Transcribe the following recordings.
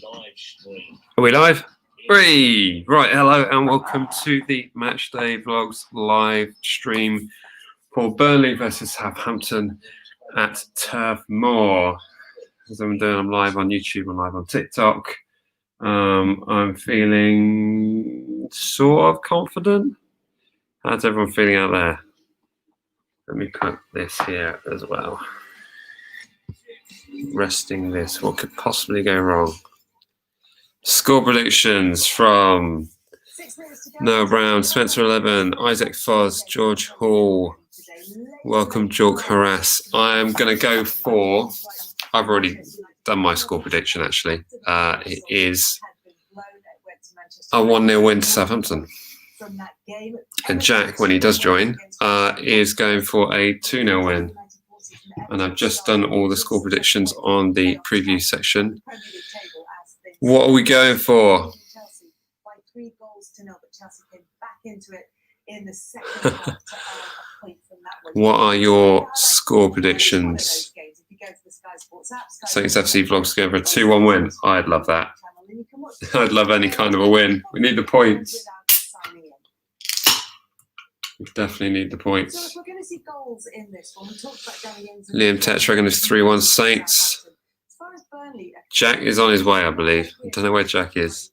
Are we live? Three. Right, hello and welcome to the Matchday Vlogs live stream for Burnley versus Southampton at Turf Moor. As I'm doing, I'm live on YouTube, I'm live on TikTok. I'm feeling sort of confident. How's everyone feeling out there? Let me put this here as well. Resting this. What could possibly go wrong? Score predictions from Noah Brown, Spencer 11, Isaac Foz, George Hall. Welcome, Jork Harass. I'm going to go for, I've already done my score prediction actually. It is a 1-0 win to Southampton. And Jack, when he does join, is going for a 2-0 win. And I've just done all the score predictions on the preview section. What are we going for? What are your score predictions? Saints FC Vlogs going for a 2-1 win. I'd love that. I'd love any kind of a win. We need the points. We definitely need the points. Liam Tetragon is 3-1 Saints. Jack is on his way, I believe. I don't know where Jack is.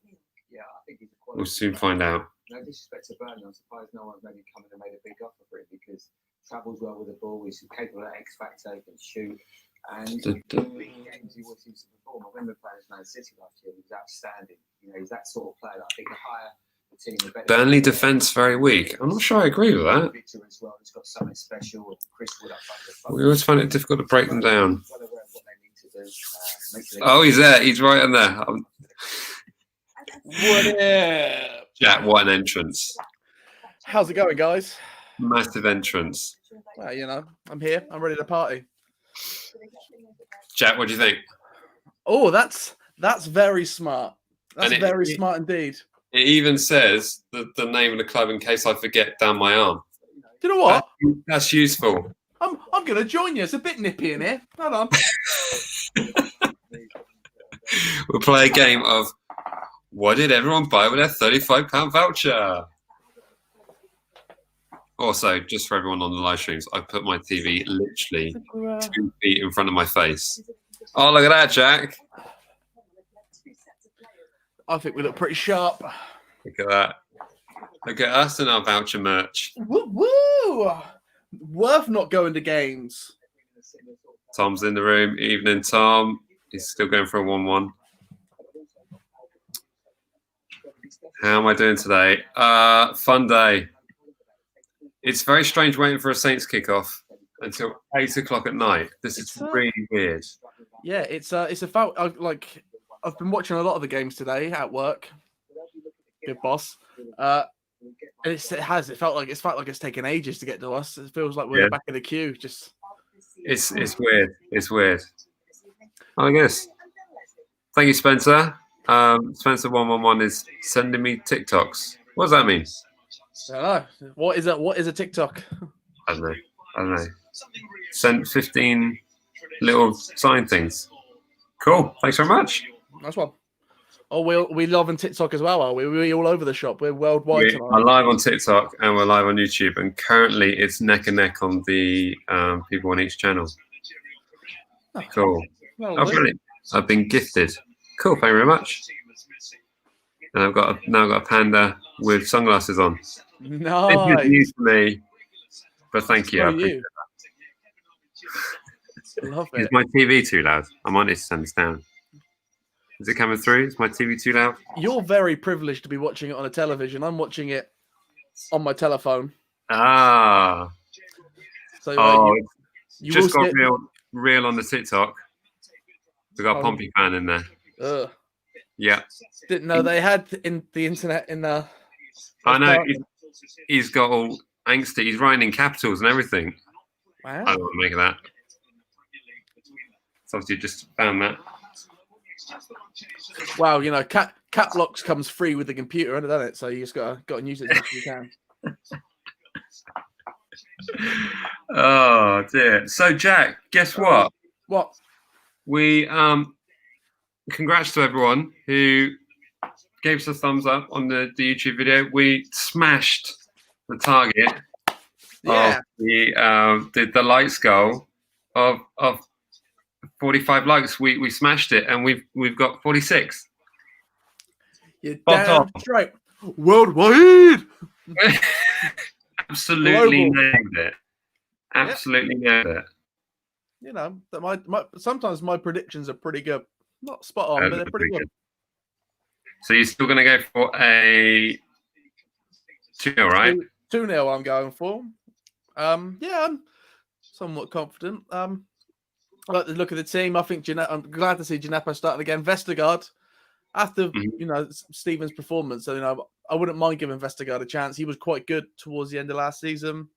We'll soon find out. No disrespect to Burnley, I'm surprised no one's maybe come in and made a big offer for it because travels well with the ball, he's capable of X factor, he can shoot. And the big games he was used to perform. I remember playing as Man City last year, he was outstanding. You know, he's that sort of player that I think the higher the team, the better. Burnley defence very weak. I'm not sure I agree with that. As well. It's got something special. And Chris Wood up we always find it difficult to break them down. Oh, he's there. He's right in there. What up? Jack, what an entrance. How's it going, guys? Massive entrance. Well, you know, I'm here. I'm ready to party. Jack, what do you think? Oh, that's very smart. That's very smart indeed. It even says the name of the club in case I forget down my arm. Do you know what? That's useful. I'm going to join you. It's a bit nippy in here. Hold on. We'll play a game of what did everyone buy with their £35 voucher? Also, just for everyone on the live streams, I put my TV literally 2 feet in front of my face. Oh, look at that, Jack. I think we look pretty sharp. Look at that. Look at us and our voucher merch. Woo woo! Worth not going to games. Tom's in the room. Evening, Tom. He's still going for a 1-1. How am I doing today? Fun day. It's very strange waiting for a Saints kickoff until 8 o'clock at night. This is really weird. Yeah, it's a fact. Like, I've been watching a lot of the games today at work. Good boss. And it felt like it's taken ages to get to us. It feels like we're back in the queue. Just it's weird. It's weird. I guess. Thank you, Spencer. Spencer 111 is sending me TikToks. What does that mean? I don't know. What is it? What is a TikTok? I don't know. Sent 15 little sign things. Cool. Thanks very much. Nice one. Oh, we love on TikTok as well, are we? We're all over the shop. We're worldwide tonight. We're live on TikTok and we're live on YouTube, and currently it's neck and neck on the people on each channel. Oh, cool. Well, oh, brilliant. I've been gifted. Cool. Thank you very much. And I've now got a panda with sunglasses on. Nice. It's news to me, but thank you. I appreciate that. Love it. Is my TV too loud? I might need to turn this down. Is it coming through? Is my TV too loud? You're very privileged to be watching it on a television. I'm watching it on my telephone. Ah. So you just got real on the TikTok. We got a Pompey fan in there. Ugh. Yeah. Didn't know they had in the internet in the. I know. He's got all angsty. He's writing in capitals and everything. Wow. I don't want to make that. So obviously just found that. Wow, you know, cap locks comes free with the computer, doesn't it? So you just got to use it as much as you can. Oh dear. So Jack, guess what? What? We congrats to everyone who gave us a thumbs up on the YouTube video. We smashed the target Yeah. of the likes goal of 45 likes. We smashed it, and we've got 46. You're Bob damn Tom. straight. Worldwide. Absolutely Global. nailed it. Absolutely nailed it. You know, that my sometimes my predictions are pretty good. Not spot on, but they're pretty good. So you're still going to go for a 2-0, right? 2-0 I'm going for. Yeah, I'm somewhat confident. I like the look of the team. I think I'm glad to see Gineppo starting again. Vestergaard, after Stephen's performance, so I wouldn't mind giving Vestergaard a chance. He was quite good towards the end of last season.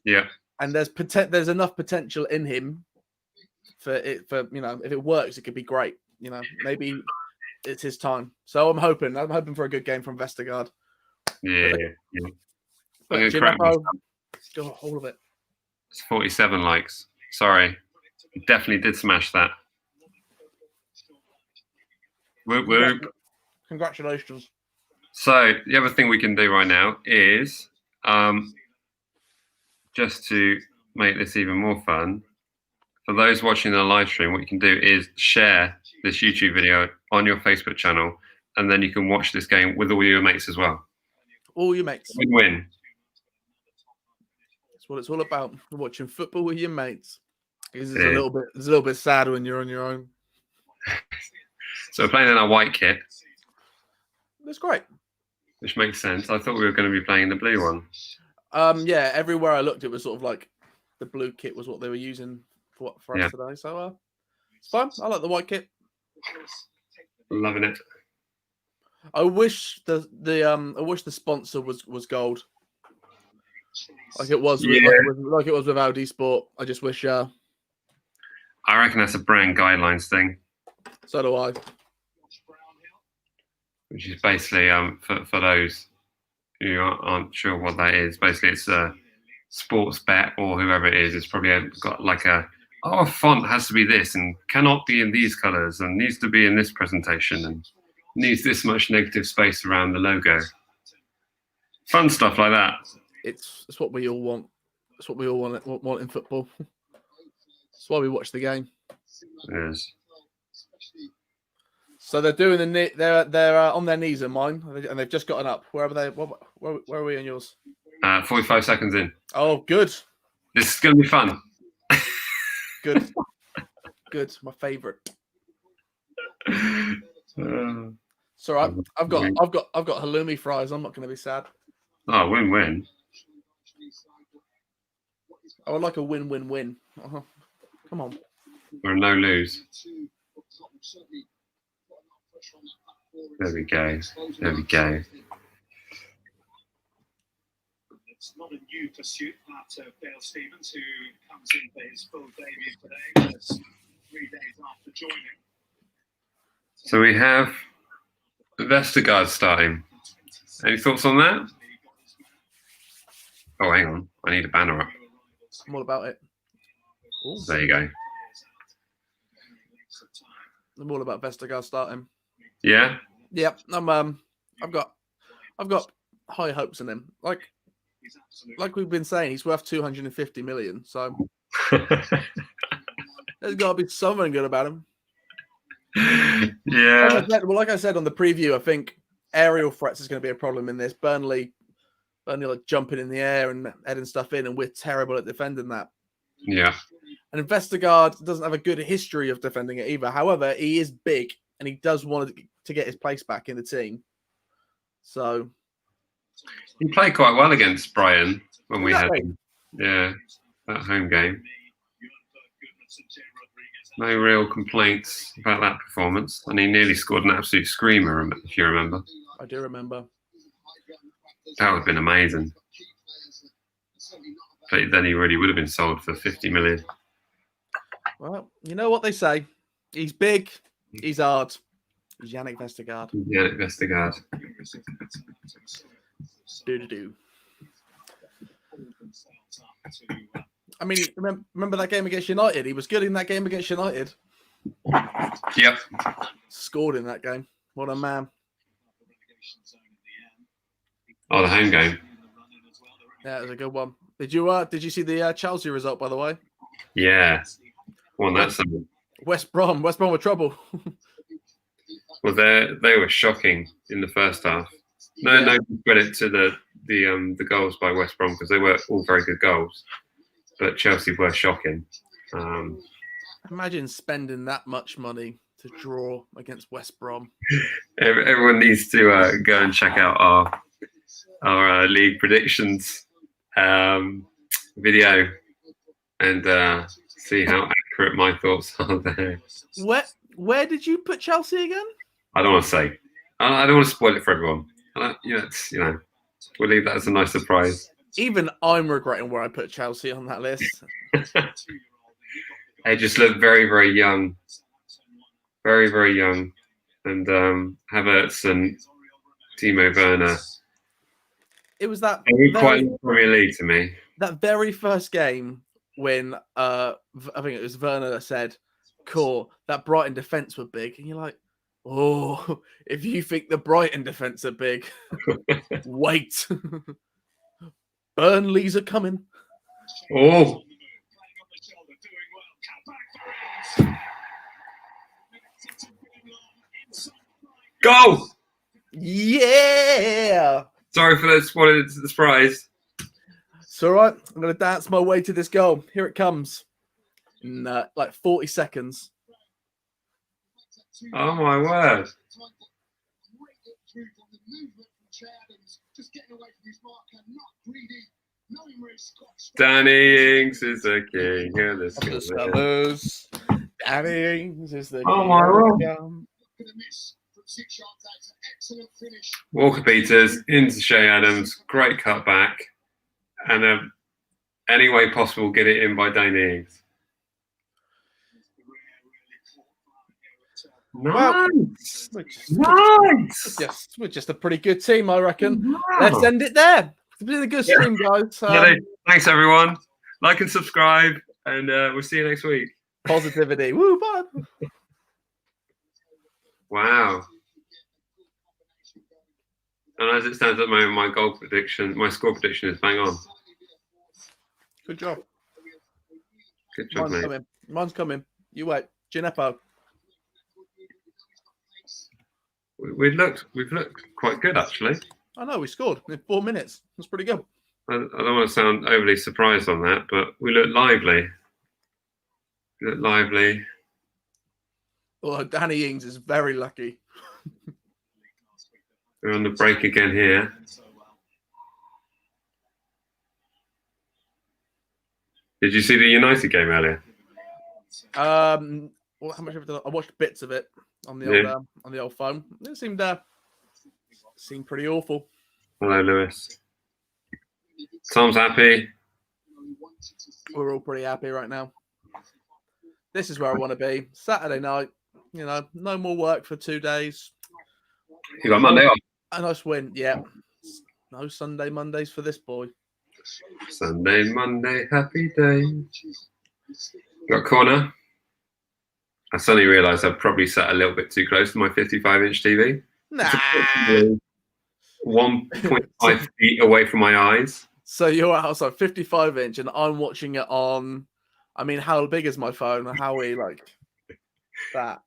Yeah. And there's enough potential in him for if it works, it could be great. Maybe it's his time. So I'm hoping for a good game from Vestergaard. Yeah. But Gineppo, all of it. It's 47 likes. Sorry. You definitely did smash that. Whoop, whoop. Congratulations. So the other thing we can do right now is just to make this even more fun, for those watching the live stream, what you can do is share this YouTube video on your Facebook channel, and then you can watch this game with all your mates as well. All your mates. Win-win. That's what it's all about. Watching football with your mates. It's a little bit sad when you're on your own. So we're playing in our white kit. That's great. Which makes sense. I thought we were going to be playing the blue one. Yeah, everywhere I looked, it was sort of like the blue kit was what they were using for us today. So it's fine. I like the white kit. Loving it. I wish the sponsor was gold, like it was with Audi Sport. I just wish. I reckon that's a brand guidelines thing. So do I. Which is basically for those who aren't sure what that is. Basically, it's a sports bet or whoever it is. It's probably got like a font has to be this and cannot be in these colors and needs to be in this presentation and needs this much negative space around the logo. Fun stuff like that. It's what we all want. It's what we all want in football. That's why we watch the game. Yes. So they're doing they're on their knees in mine, and they've just gotten up. Where are they? Where are we on yours? 45 seconds in. Oh, good. This is going to be fun. Good. Good. My favourite. So I've got halloumi fries. I'm not going to be sad. Oh, win-win. I would like a win-win-win. Come on. Or a no-lose. There we go. There we go. It's not a new pursuit that of Dale Stevens, who comes in for his full debut today. That's 3 days after joining. So we have Vestergaard starting. Any thoughts on that? Oh, hang on. I need a banner up. I'm all about it. Ooh. There you go. I'm all about Vestergaard starting. Yeah? Yep. I've got high hopes in him. Like we've been saying, he's worth 250 million. So there's got to be something good about him. Yeah. Like I said on the preview, I think aerial threats is going to be a problem in this. Burnley like jumping in the air and heading stuff in, and we're terrible at defending that. Yeah. And Vestergaard doesn't have a good history of defending it either. However, he is big and he does want to get his place back in the team. So he played quite well against Brighton when we had him. Yeah, that home game. No real complaints about that performance. And he nearly scored an absolute screamer, if you remember. I do remember. That would have been amazing. But then he really would have been sold for 50 million. Well, you know what they say. He's big. He's hard. He's Yannick Vestergaard. Yannick Vestergaard. Do. I mean, remember that game against United? He was good in that game against United. Yep. Scored in that game. What a man. Oh, the home game. Yeah, it was a good one. Did you see the Chelsea result, by the way? Yeah. Well, that's something. West Brom were trouble. Well, they were shocking in the first half. No credit to the goals by West Brom because they were all very good goals, but Chelsea were shocking. Imagine spending that much money to draw against West Brom. Everyone needs to go and check out our league predictions video and see how accurate my thoughts are there. Where did you put Chelsea again? I don't want to say. I don't want to spoil it for everyone. We'll leave that as a nice surprise. Even I'm regretting where I put Chelsea on that list. They just look very, very young. Very, very young. And Havertz and Timo Werner. It was that quite Premier League to me. That very first game when I think it was Werner that said, "Cool, that Brighton defence were big," and you're like, "Oh, if you think the Brighton defence are big, wait, Burnley's are coming." Oh, go! Yeah. Sorry for that spoiling the surprise. It's all right. I'm going to dance my way to this goal. Here it comes. In like 40 seconds. Oh, my word. Danny Ings is the king of the Sellers. Danny Ings is the king. Oh, my word. Walker Peters into Shea Adams. Great cutback. And any way possible, get it in by Danny Ings. Nice. We're just a pretty good team, I reckon. Wow. Let's end it there. It's been a good stream, guys. Thanks, everyone. Like and subscribe, and we'll see you next week. Positivity. Woo, bud. Wow. And as it stands at the moment, my score prediction is bang on. Good job. Good job, mate. Mine's coming. You wait. Gineppo. We've looked quite good, actually. I know, we scored in 4 minutes. That's pretty good. I don't want to sound overly surprised on that, but we look lively. Well, Danny Ings is very lucky. We're on the break again here. Did you see the United game earlier? Well, how much of it? I watched bits of it on the old phone. It seemed pretty awful. Hello, Lewis. Tom's happy. We're all pretty happy right now. This is where I want to be. Saturday night, no more work for 2 days. You got Monday off? A nice win, yeah. No Sunday, Mondays for this boy. Sunday, Monday, happy day. Got corner. I suddenly realised I've probably sat a little bit too close to my 55-inch TV. Nah. 1.5 feet away from my eyes. So you're outside 55-inch, and I'm watching it on. I mean, how big is my phone? How we like that?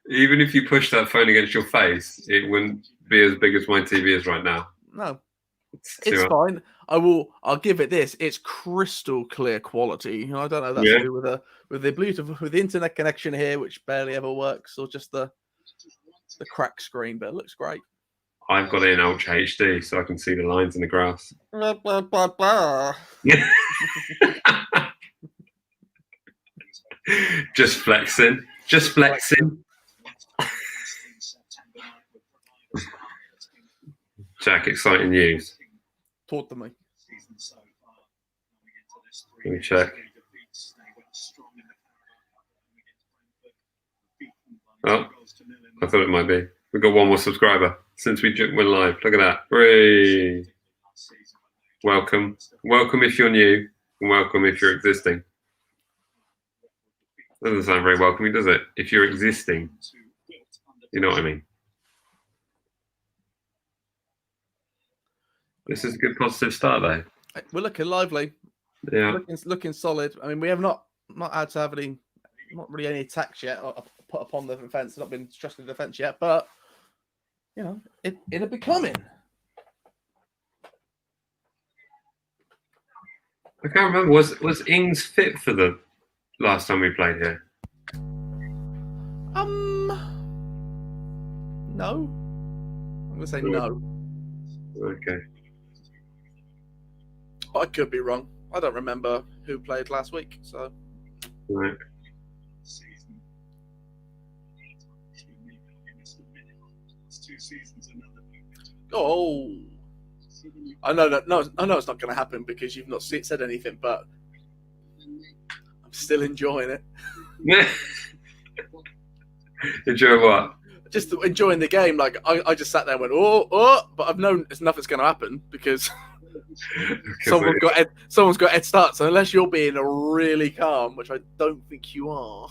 Even if you push that phone against your face, it wouldn't be as big as my TV is right now. No, it's fine. I'll give it this. It's crystal clear quality. I don't know if that's to do with the Bluetooth, with the internet connection here, which barely ever works, or just the crack screen, but it looks great. I've got it in Ultra HD, so I can see the lines in the grass. Just flexing. Jack, exciting news. Talk to me. Let me check. Oh, I thought it might be. We've got one more subscriber since we went live. Look at that. Hooray. Welcome. Welcome if you're new, and welcome if you're existing. Doesn't sound very welcoming, does it? If you're existing, you know what I mean. This is a good positive start, though. We're looking lively. Yeah. Looking solid. I mean, we have not had to have not really any attacks yet or put upon the defence. Not been stressed in the defence yet, but you know, it'll be coming. I can't remember. Was Ings fit for the last time we played here? No. I'm gonna say no. Okay. But I could be wrong. I don't remember who played last week. So. Right. Oh. I know that. No, I know it's not going to happen because you've not said anything. But I'm still enjoying it. Enjoy what? Just enjoying the game. Like I just sat there and went, oh, but I've known nothing's going to happen because someone's got head start. So unless you're being really calm, which I don't think you are.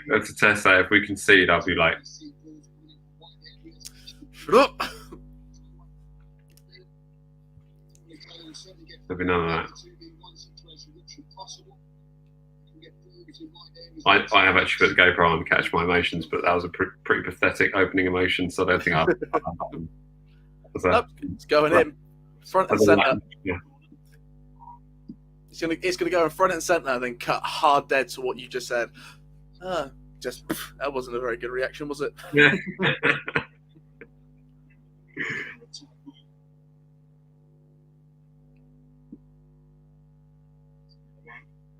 That's a test that if we concede, I'll be like, shut up. there'll be none of that. I have actually put the GoPro on to catch my emotions, but that was a pretty pathetic opening emotion, so I don't think I've Nope, it's going in front and centre. Yeah. It's gonna go in front and centre and then cut hard dead to what you just said. That wasn't a very good reaction, was it? Yeah.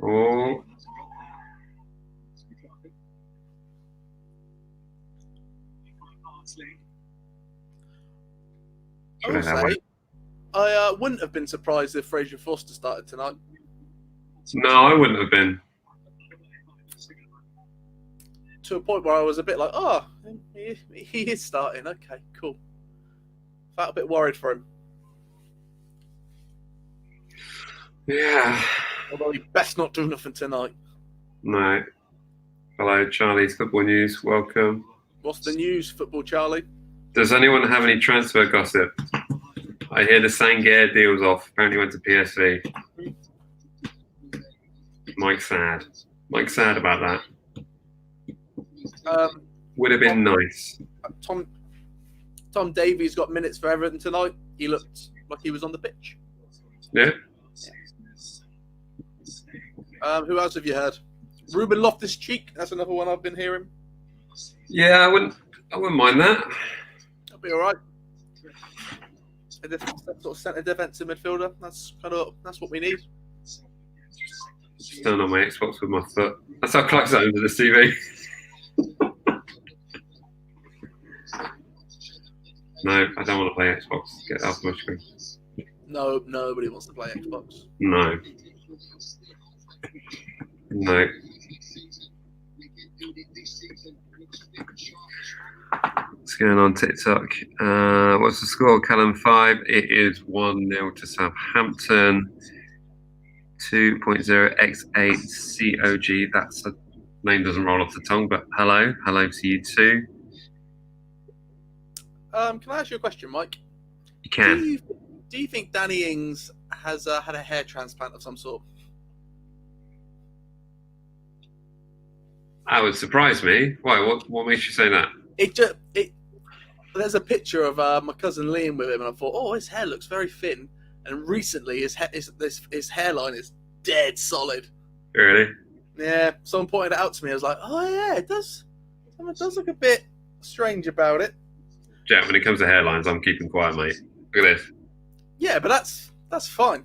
Oh. I will say, I wouldn't have been surprised if Fraser Foster started tonight. No, I wouldn't have been. To a point where I was a bit like, oh, he is starting. Okay, cool. Felt a bit worried for him. Yeah. Although he best not do nothing tonight. No. Hello, Charlie's Football News. Welcome. What's the news, Football Charlie? Does anyone have any transfer gossip? I hear the Sangair deal's off. Apparently went to PSV. Mike's sad. Mike's sad about that. Would have been nice. Tom Davies got minutes for Everton tonight. He looked like he was on the pitch. Yeah. Who else have you heard? Ruben Loftus-Cheek. That's another one I've been hearing. Yeah, I wouldn't mind that. That'll be all right. That sort of centre defensive midfielder. That's what we need. Just turn on my Xbox with my foot. That's how close I am to the TV. No, I don't want to play Xbox. Get it off my screen. No, nobody wants to play Xbox. No. No. What's going on TikTok? What's the score? Callum 5. It is 1-0 to Southampton. 2.0x8 COG. That's a name doesn't roll off the tongue, but hello to you too. Can I ask you a question, Mike? You can. Do you think Danny Ings has had a hair transplant of some sort? That would surprise me. Why? What makes you say that? There's a picture of my cousin Liam with him, and I thought, oh, his hair looks very thin. And recently, his hairline is dead solid. Really? Yeah. Someone pointed it out to me. I was like, oh yeah, it does. It does look a bit strange about it. Jack, when it comes to hairlines, I'm keeping quiet, mate. Look at this. Yeah, but that's fine.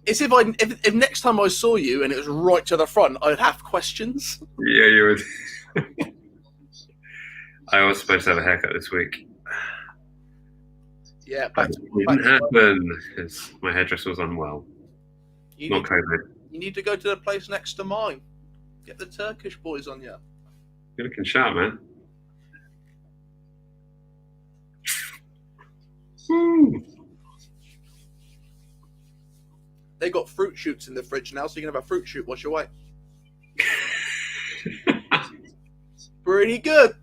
It's if next time I saw you and it was right to the front, I'd have questions. Yeah, you would. I was supposed to have a haircut this week. Yeah, It didn't happen because my hairdresser was unwell. Not COVID. You need to go to the place next to mine. Get the Turkish boys on you. You're looking sharp, man. Woo. They got fruit shoots in the fridge now, so you can have a fruit shoot. What's your way? pretty good.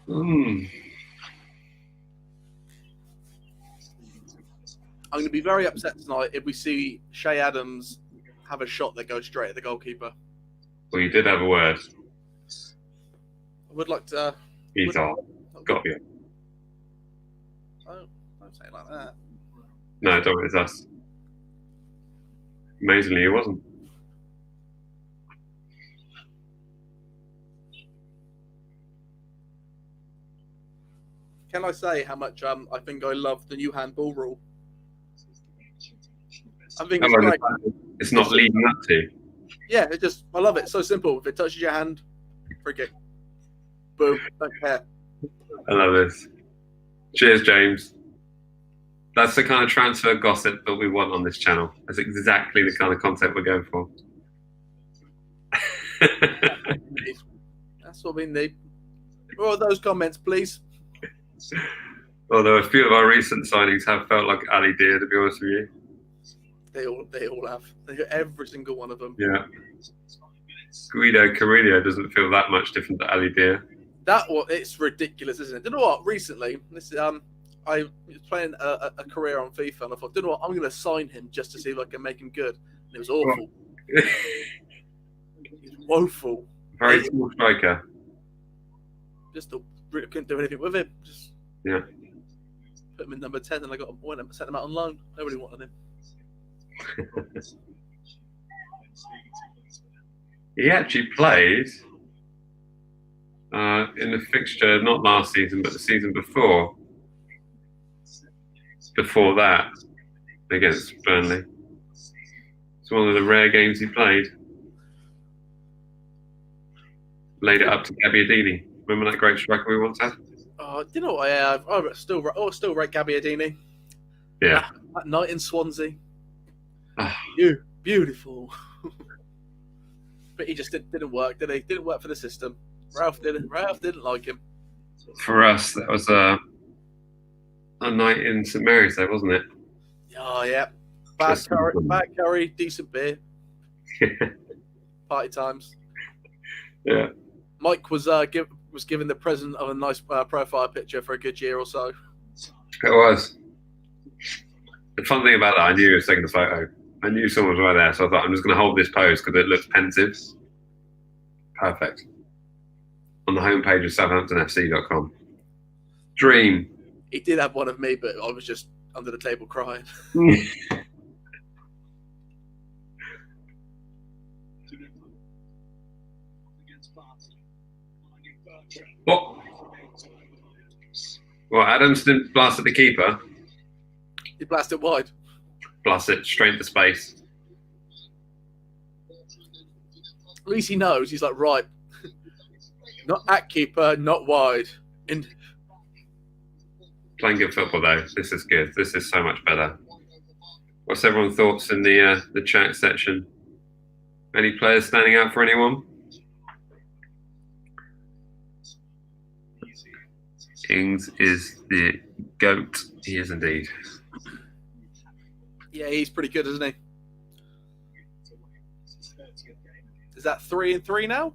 I'm going to be very upset tonight if we see Shea Adams have a shot that goes straight at the goalkeeper. Well, you did have a word. I would like to. He's off. Got you. Oh, don't say it like that. No, don't. It's us. Amazingly, it wasn't. Can I say how much I think I love the new handball rule? I think it's great. It's not leading up to. Yeah, I love it. It's so simple. If it touches your hand, free kick. Boom. Don't care. I love this. Cheers, James. That's the kind of transfer gossip that we want on this channel. That's exactly the kind of content we're going for. That's what we need. More of those comments, please. Although a few of our recent signings have felt like Ali Deer, to be honest with you. They all have. Every single one of them. Yeah. Guido Carrillo doesn't feel that much different to Ali Deer. It's ridiculous, isn't it? You know what? Recently, I was playing a career on FIFA, and I thought, you know what? I'm going to sign him just to see if I can make him good. And it was awful. He's woeful. Very small striker. Couldn't do anything with him. Just yeah. Put him in number 10, and went and sent him out on loan. Nobody wanted him. He actually played in the fixture, not last season, but the season before. Before that, against Burnley. It's one of the rare games he played. Laid it up to Gabbiadini. Remember that great striker we once had? Oh, you know what? I still rate Gabbiadini. Yeah. That night in Swansea. You beautiful. But he just didn't work, did he? Didn't work for the system. Ralph didn't like him. For us, that was a night in St Mary's, though, wasn't it? Oh yeah. Bad curry, decent beer. Party times. Yeah. Mike was given the present of a nice profile picture for a good year or so. It was. The fun thing about that, I knew he was taking the photo. I knew someone was right there, so I thought, I'm just going to hold this pose because it looks pensive. Perfect. On the homepage of SouthamptonFC.com. Dream. He did have one of me, but I was just under the table crying. What, Adams didn't blast at the keeper? He blasted wide. Blast it straight into space. At least he knows. He's like, right. Not at keeper, not wide. Playing good football, though. This is good. This is so much better. What's everyone's thoughts in the chat section? Any players standing out for anyone? Ings is the GOAT. He is indeed. Yeah, he's pretty good, isn't he? Is that 3-3 now?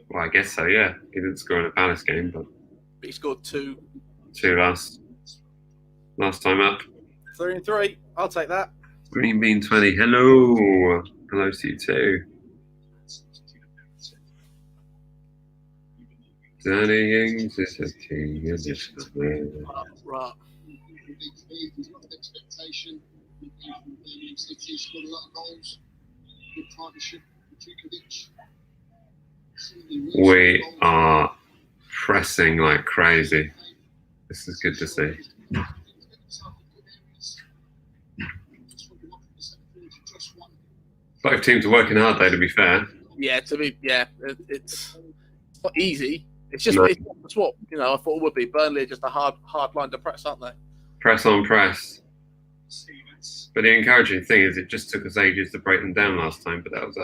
Well, I guess so, yeah. He didn't score in a Palace game, but he scored 2. 2 last time up. 3-3. I'll take that. Green Bean 20. Hello. Hello to you too. Danny Ings is a king in this world. Right. We are pressing like crazy. This is good to see. Both teams are working hard, though, to be fair. Yeah, it's not easy. It's just it's what I thought it would be. Burnley are just a hard line to press, aren't they? Press on press. But the encouraging thing is it just took us ages to break them down last time, but that was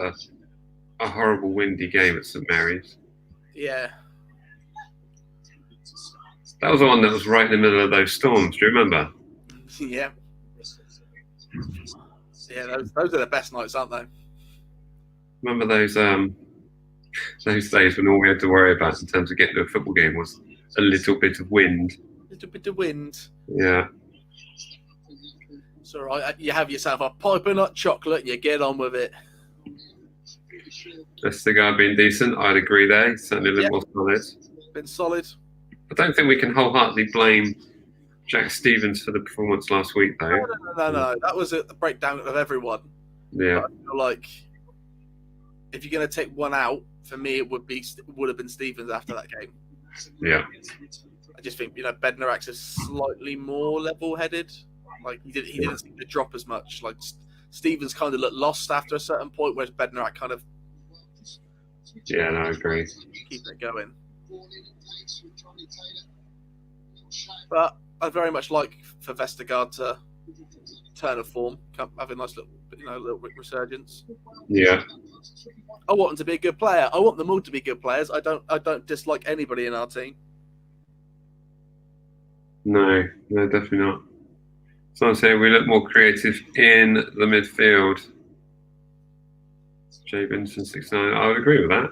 a horrible windy game at St Mary's. Yeah. That was the one that was right in the middle of those storms. Do you remember? Yeah. Yeah, those are the best nights, aren't they? Remember those days when all we had to worry about in terms of getting to a football game was a little bit of wind. A little bit of wind. Yeah. It's all right. You have yourself a pipe of nut chocolate and you get on with it. Vestergaard being decent, I'd agree there. He's certainly a little more solid. Been solid. I don't think we can wholeheartedly blame Jack Stevens for the performance last week, though. No. That was a breakdown of everyone. Yeah. But I feel like if you're going to take one out, for me, it would have been Stevens after that game. Yeah. I just think Bednarak's is slightly more level-headed. Like he didn't seem to drop as much. Like Stevens kind of looked lost after a certain point, whereas Bednarak kind of Yeah, no, I agree. keeping it going. But I very much like for Vestergaard to turn a form, have a nice little resurgence. Yeah. I want him to be a good player. I want them all to be good players. I don't dislike anybody in our team. No, definitely not. So I'm saying we look more creative in the midfield. Jay Benson 6'9". I would agree with that.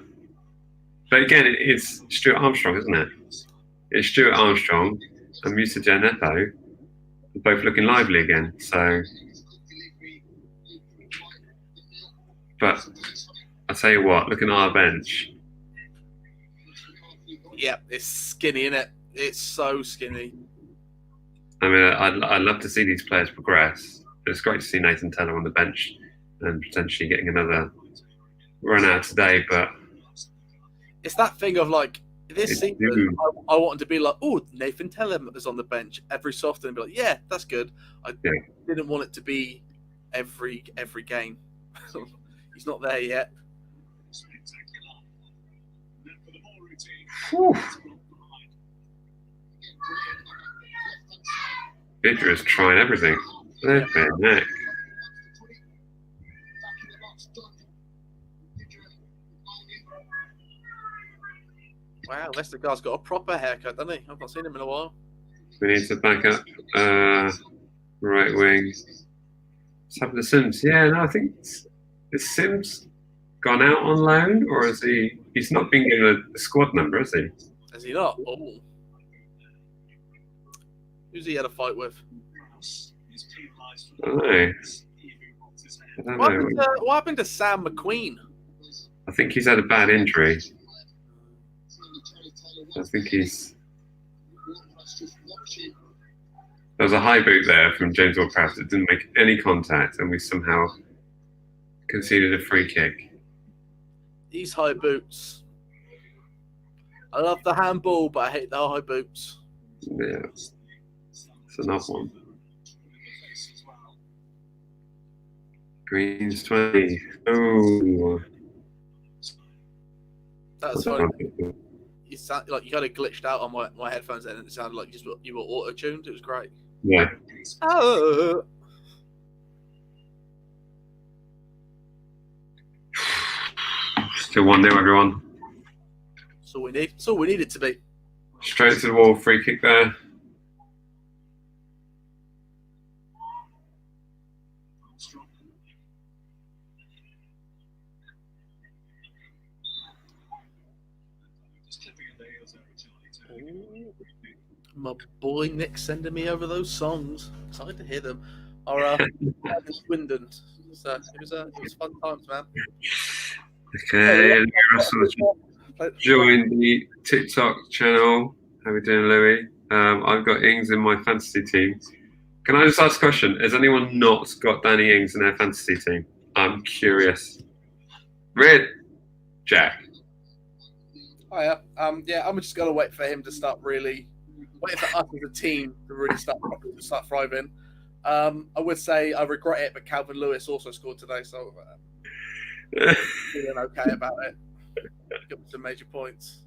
But again, it's Stuart Armstrong, isn't it? It's Stuart Armstrong and Musa Janetto both looking lively again. So, but I tell you what, looking at our bench. Yeah, it's skinny, isn't it? It's so skinny. I mean, I'd love to see these players progress. It's great to see Nathan Teller on the bench and potentially getting another run out today, but it's that thing of like this season, I want to be like, oh, Nathan Teller is on the bench every so often and be like, yeah, that's good. I didn't want it to be every game. He's not there yet. Whew. Vidra is trying everything. Flipping neck. Wow, Vestergaard's got a proper haircut, doesn't he? I've not seen him in a while. We need to back up right wing. What's happened to Sims? Yeah, no, I think is Sims gone out on loan, or is he? He's not been given a squad number, is he? Is he not? Oh. Who's he had a fight with? I don't know. What happened to Sam McQueen? I think he's had a bad injury. I think he's. There was a high boot there from James Ward-Prowse that didn't make any contact, and we somehow conceded a free kick. These high boots. I love the handball, but I hate the high boots. Yeah. It's another one. Green's 20. Oh. That's funny. You sound like you kind of glitched out on my headphones then, and it sounded like you were auto-tuned. It was great. Yeah. Oh. Still 1-0, everyone. That's all we need. That's all we need it to be. Straight to the wall, free kick there. My boy Nick sending me over those songs. Excited to hear them. Our Swindon. So it was fun times, man. Okay, and Russell joined the TikTok channel. How we doing, Louis? I've got Ings in my fantasy team. Can I just ask a question? Has anyone not got Danny Ings in their fantasy team? I'm curious. Red Jack. Oh yeah. Yeah, I'm just gonna wait for him to start really waiting for us as a team to really start thriving. I would say I regret it, but Calvin Lewis also scored today, so feeling okay about it. Got some major points.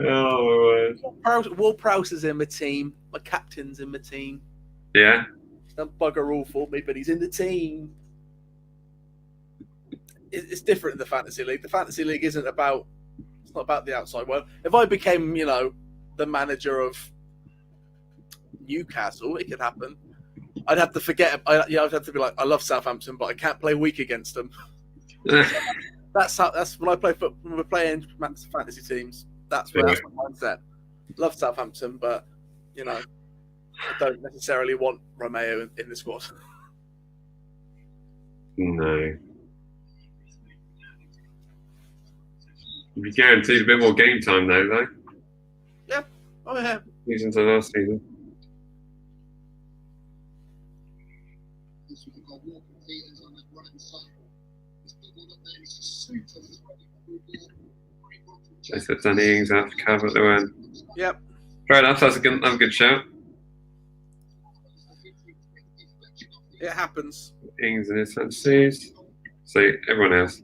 Oh, Ward-Prowse is in my team. My captain's in my team. yeah. He's done bugger all for me, but he's in the team. It's different in the fantasy league. The fantasy league isn't about. It's not about the outside world. If I became, the manager of Newcastle, it could happen. I'd have to forget. I'd have to be like, I love Southampton, but I can't play weak against them. That's when I play football. When we're playing fantasy teams. That's my mindset. Love Southampton, but you know, I don't necessarily want Romeo in the squad. No. You'd be guaranteed a bit more game time though. Yeah. Oh yeah. Season to last season. Joseph Dennings out for cover at the end. Yep. Fair enough. That's a good shout. It happens. Ings and his fantasies. So everyone else.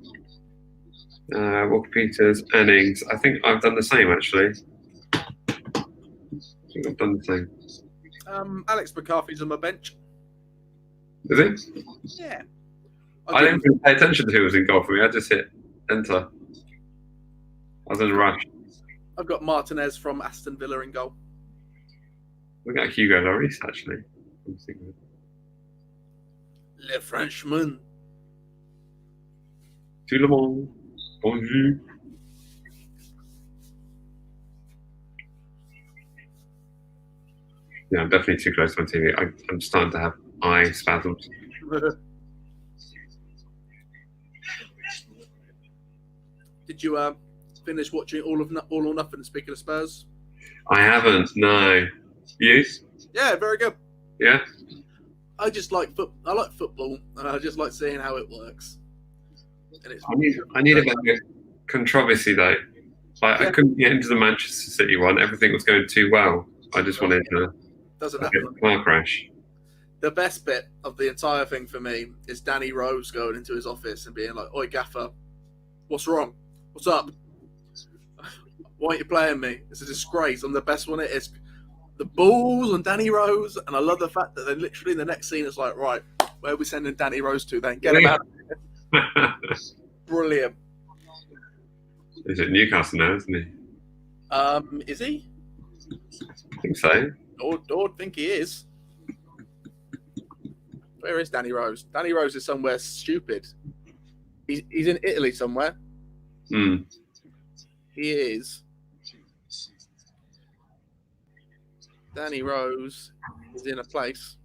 Walker Peters and Ings. I think I've done the same actually. I think I've done the same. Alex McCarthy's on my bench. Is it? Yeah. I didn't even pay attention to who was in goal for me. I just hit enter. I was in a rush. I've got Martinez from Aston Villa in goal. We got Hugo Lloris actually. Le Frenchman. Tout le monde. Bonjour. Yeah, I'm definitely too close to my TV. I'm starting to have eye spasms. Did you finish watching All or Nothing? Speaking of Spurs, I haven't. No. You? yeah, very good. Yeah. I just like I like football, and I just like seeing how it works. And it's I need a bit of controversy though. Like I couldn't get into the Manchester City one. Everything was going too well. I just wanted to doesn't get happen. a car crash. The best bit of the entire thing for me is Danny Rose going into his office and being like, "Oi, Gaffer, what's wrong? What's up? Why aren't you playing me? It's a disgrace. I'm the best one. It is the balls on Danny Rose." And I love the fact that then literally in the next scene it's like, right, where are we sending Danny Rose to then? Get him out. Brilliant. Is it Newcastle now, isn't he? Is he? I think so. Or think he is. Where is Danny Rose? Danny Rose is somewhere stupid. He's in Italy somewhere. Hmm. He is. Danny Rose is in a place.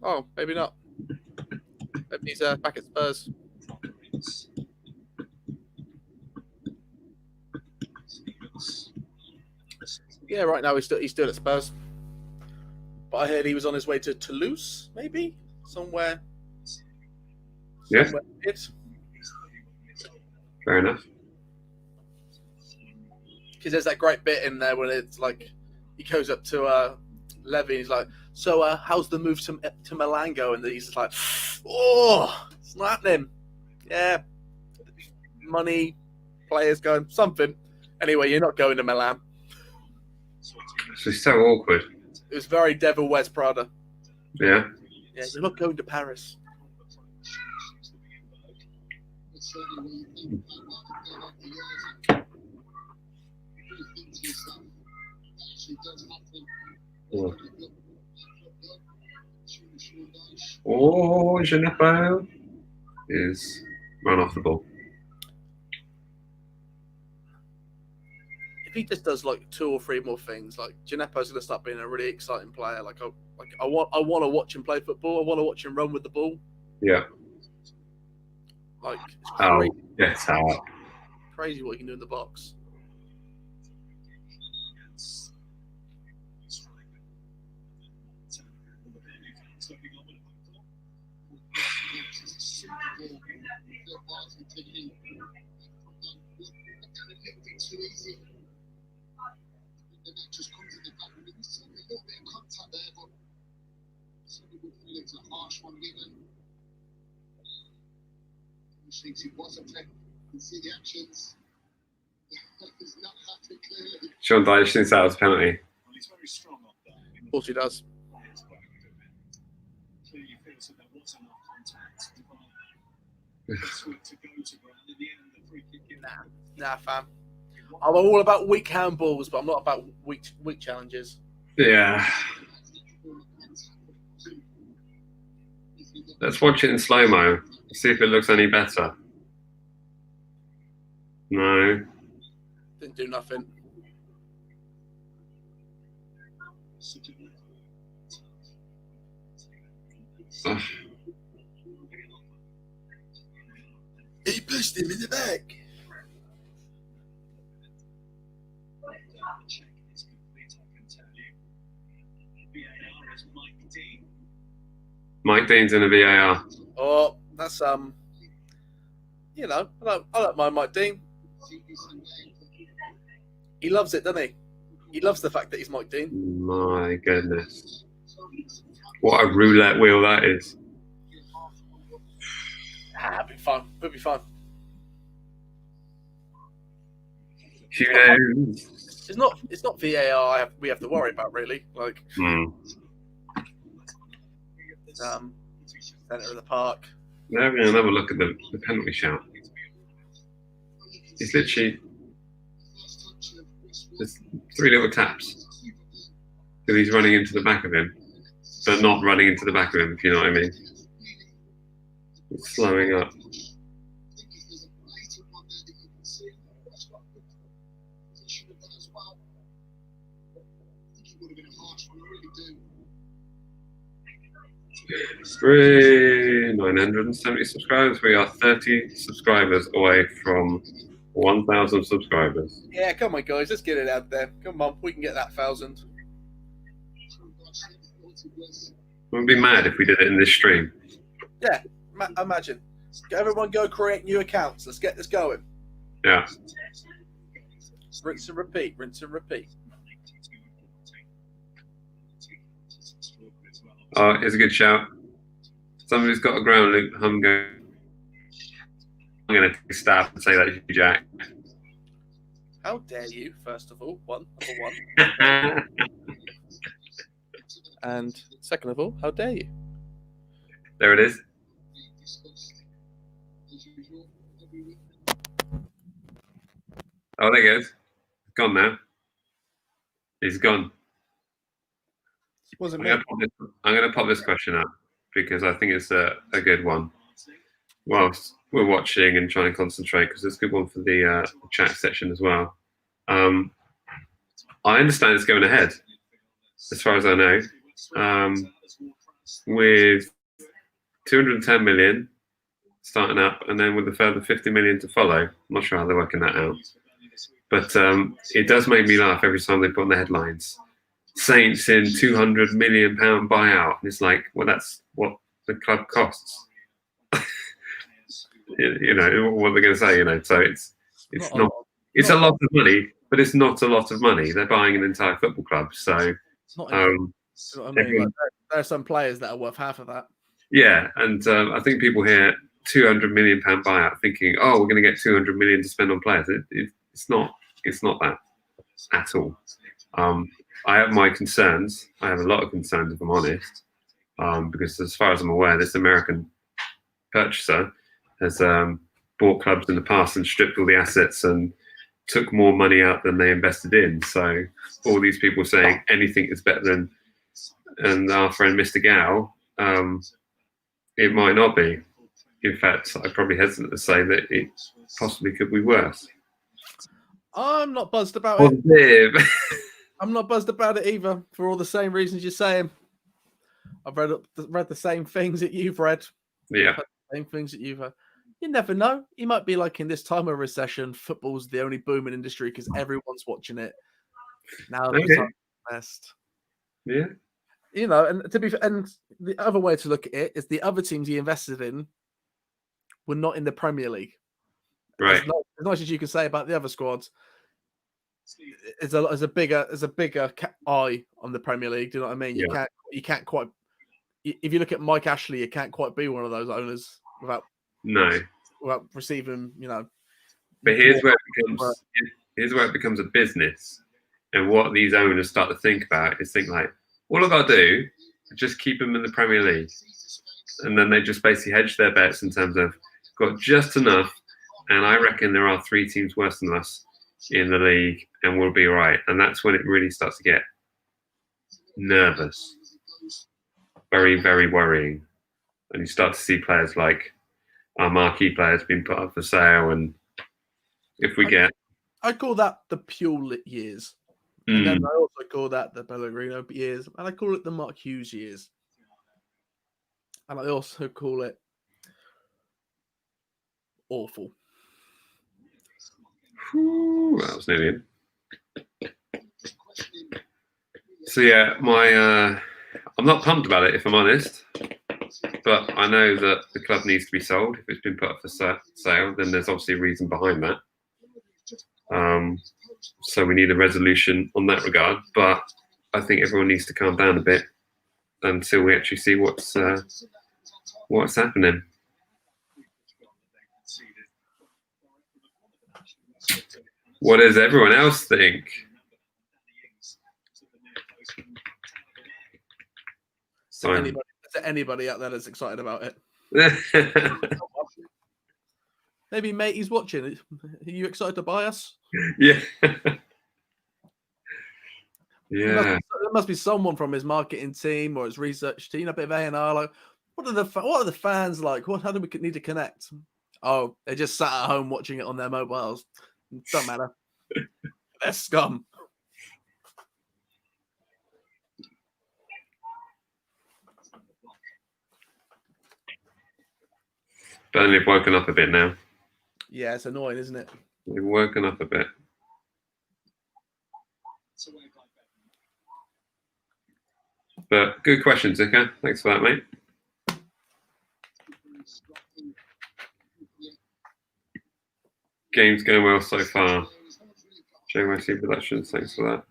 Oh, maybe not. Maybe he's back at Spurs. Yeah, right now he's still at Spurs. But I heard he was on his way to Toulouse, maybe somewhere. Yeah. Somewhere weird. Fair enough. Because there's that great bit in there when it's like he goes up to Levy and he's like, "So how's the move to Milan going?" And he's just like, "Oh, it's not happening." Yeah, money, players going something. Anyway, you're not going to Milan. It's just so awkward. It was very Devil Wears Prada. Yeah. Yeah, you're not going to Paris. Oh, Genepo is run off the ball. If he just does like 2 or 3 more things, like Gineppo's going to start being a really exciting player. I want to watch him play football. I want to watch him run with the ball. Yeah. Like, Oh, get out. Crazy what he can do in the box. Just comes in the back. I mean, there's a little bit of contact there, but certainly would feel it's a harsh one given. Which thinks it was a play. You can see the actions. It's not happening clearly. Sean Dyche thinks that was a penalty. Well, he's very strong up there. Of course he does. Clearly feels that there was enough contact to go to ground. In the end, the free kick. Nah, fam. I'm all about weak handballs, but I'm not about weak challenges. Yeah. Let's watch it in slow-mo. See if it looks any better. No. Didn't do nothing. Ugh. He pushed him in the back. Mike Dean's in a VAR. Oh, that's you know, I don't mind Mike Dean. He loves it, doesn't he? He loves the fact that he's Mike Dean. My goodness. What a roulette wheel that is. It'll be fun. It'll be fun. Who knows? It's not VAR we have to worry about, really. Like centre of the park. We're having another look at the penalty shout. It's literally just 3 little taps. So he's running into the back of him, but not running into the back of him, if you know what I mean. It's slowing up. Three 970 subscribers. We are 30 subscribers away from 1,000 subscribers. Yeah, come on, guys, let's get it out there. Come on, we can get that 1,000. We'd be mad if we did it in this stream. Yeah, imagine. Everyone go create new accounts. Let's get this going. Yeah. Rinse and repeat, rinse and repeat. Oh, here's a good shout. Somebody's got a ground loop. I'm going to take a stab and say that's you, Jack. How dare you, first of all, number one. And second of all, how dare you? There it is. Oh, there he goes. He's gone now. He's gone. Wasn't I'm going to pop this question up because I think it's a good one. Whilst we're watching and trying to concentrate, because it's a good one for the chat section as well. I understand it's going ahead, as far as I know, with 210 million starting up, and then with a further 50 million to follow. I'm not sure how they're working that out, but it does make me laugh every time they put on the headlines. Saints in £200 million buyout. And it's like, well, that's what the club costs. You know what they're going to say. You know, so it's not. It's a lot of money, but it's not a lot of money. They're buying an entire football club. So, you know what I mean? Like, there are some players that are worth half of that. Yeah, and I think people hear £200 million buyout, thinking, oh, we're going to get 200 million to spend on players. It's not. It's not that at all. I have my concerns. I have a lot of concerns, if I'm honest, because as far as I'm aware, this American purchaser has bought clubs in the past and stripped all the assets and took more money out than they invested in. So all these people saying anything is better than and our friend Mr. Gow, it might not be. In fact, I'm probably hesitant to say that it possibly could be worse. I'm not buzzed about it. I'm not buzzed about it either, for all the same reasons you're saying. I've read the same things that you've read. Yeah. Same things that you've heard. You never know. You might be like, in this time of recession, football's the only booming industry because everyone's watching it. Now the best. Yeah. You know, and and the other way to look at it is the other teams he invested in were not in the Premier League. Right. As nice as you can say about the other squads, there's a bigger eye on the Premier League. Do you know what I mean? Yeah. You can't quite. If you look at Mike Ashley, you can't quite be one of those owners without receiving, you know. But here's where it becomes a business, and what these owners start to think about is like, what have I got to do? Just keep them in the Premier League, and then they just basically hedge their bets in terms of got just enough. And I reckon there are 3 teams worse than us in the league and we'll be right. And that's when it really starts to get nervous. Very, very worrying. And you start to see players like our marquee players being put up for sale. And if we get... I call that the Pule years. And then I also call that the Pellegrino years. And I call it the Mark Hughes years. And I also call it awful. Whew, that was nearly in. So yeah, I'm not pumped about it if I'm honest, but I know that the club needs to be sold. If it's been put up for sale, then there's obviously a reason behind that. So we need a resolution on that regard, but I think everyone needs to calm down a bit until we actually see what's happening. What does everyone else think? Is there anybody out there that's excited about it? Maybe mate, he's watching. Are you excited to buy us? Yeah. Yeah. There must be someone from his marketing team or his research team, a bit of A&R. Like, what are the fans like? How do we need to connect? Oh, they just sat at home watching it on their mobiles. Don't matter. They're scum. Burnley have woken up a bit now. Yeah, it's annoying, isn't it? They've woken up a bit. But good question, Zika. Thanks for that, mate. Game's going well so far. JYC Productions, thanks for that.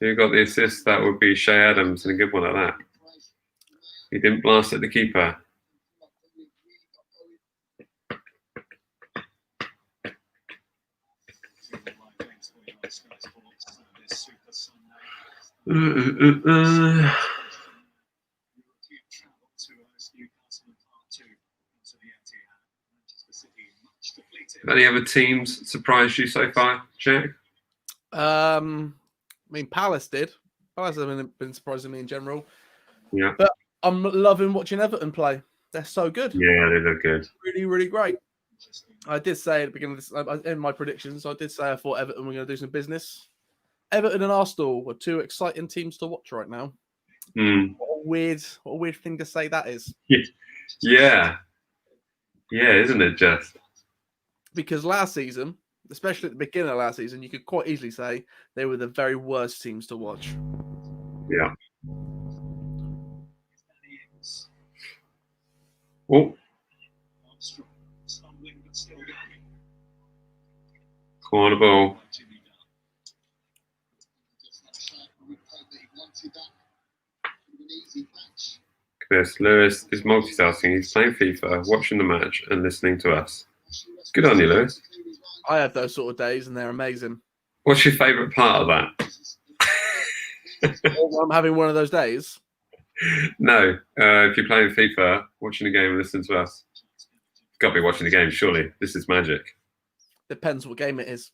Who got the assist? That would be Shay Adams, and a good one at that. He didn't blast at the keeper. Have any other teams surprised you so far, Jack? I mean, Palace did. Palace have been surprising me in general. Yeah. But I'm loving watching Everton play. They're so good. Yeah, they look good. Really, really great. I did say at the beginning of this, in my predictions, I did say I thought Everton were going to do some business. Everton and Arsenal were two exciting teams to watch right now. What a weird thing to say that is. Yeah. Yeah, isn't it just? Because last season, especially at the beginning of last season, you could quite easily say they were the very worst teams to watch. Yeah. Oh. Corner ball. Chris Lewis is multitasking. He's playing FIFA, watching the match, and listening to us. Good on you, Lewis. I have those sort of days, and they're amazing. What's your favourite part of that? I'm having one of those days. No, if you're playing FIFA, watching the game and listening to us, you've got to be watching the game, surely. This is magic. Depends what game it is.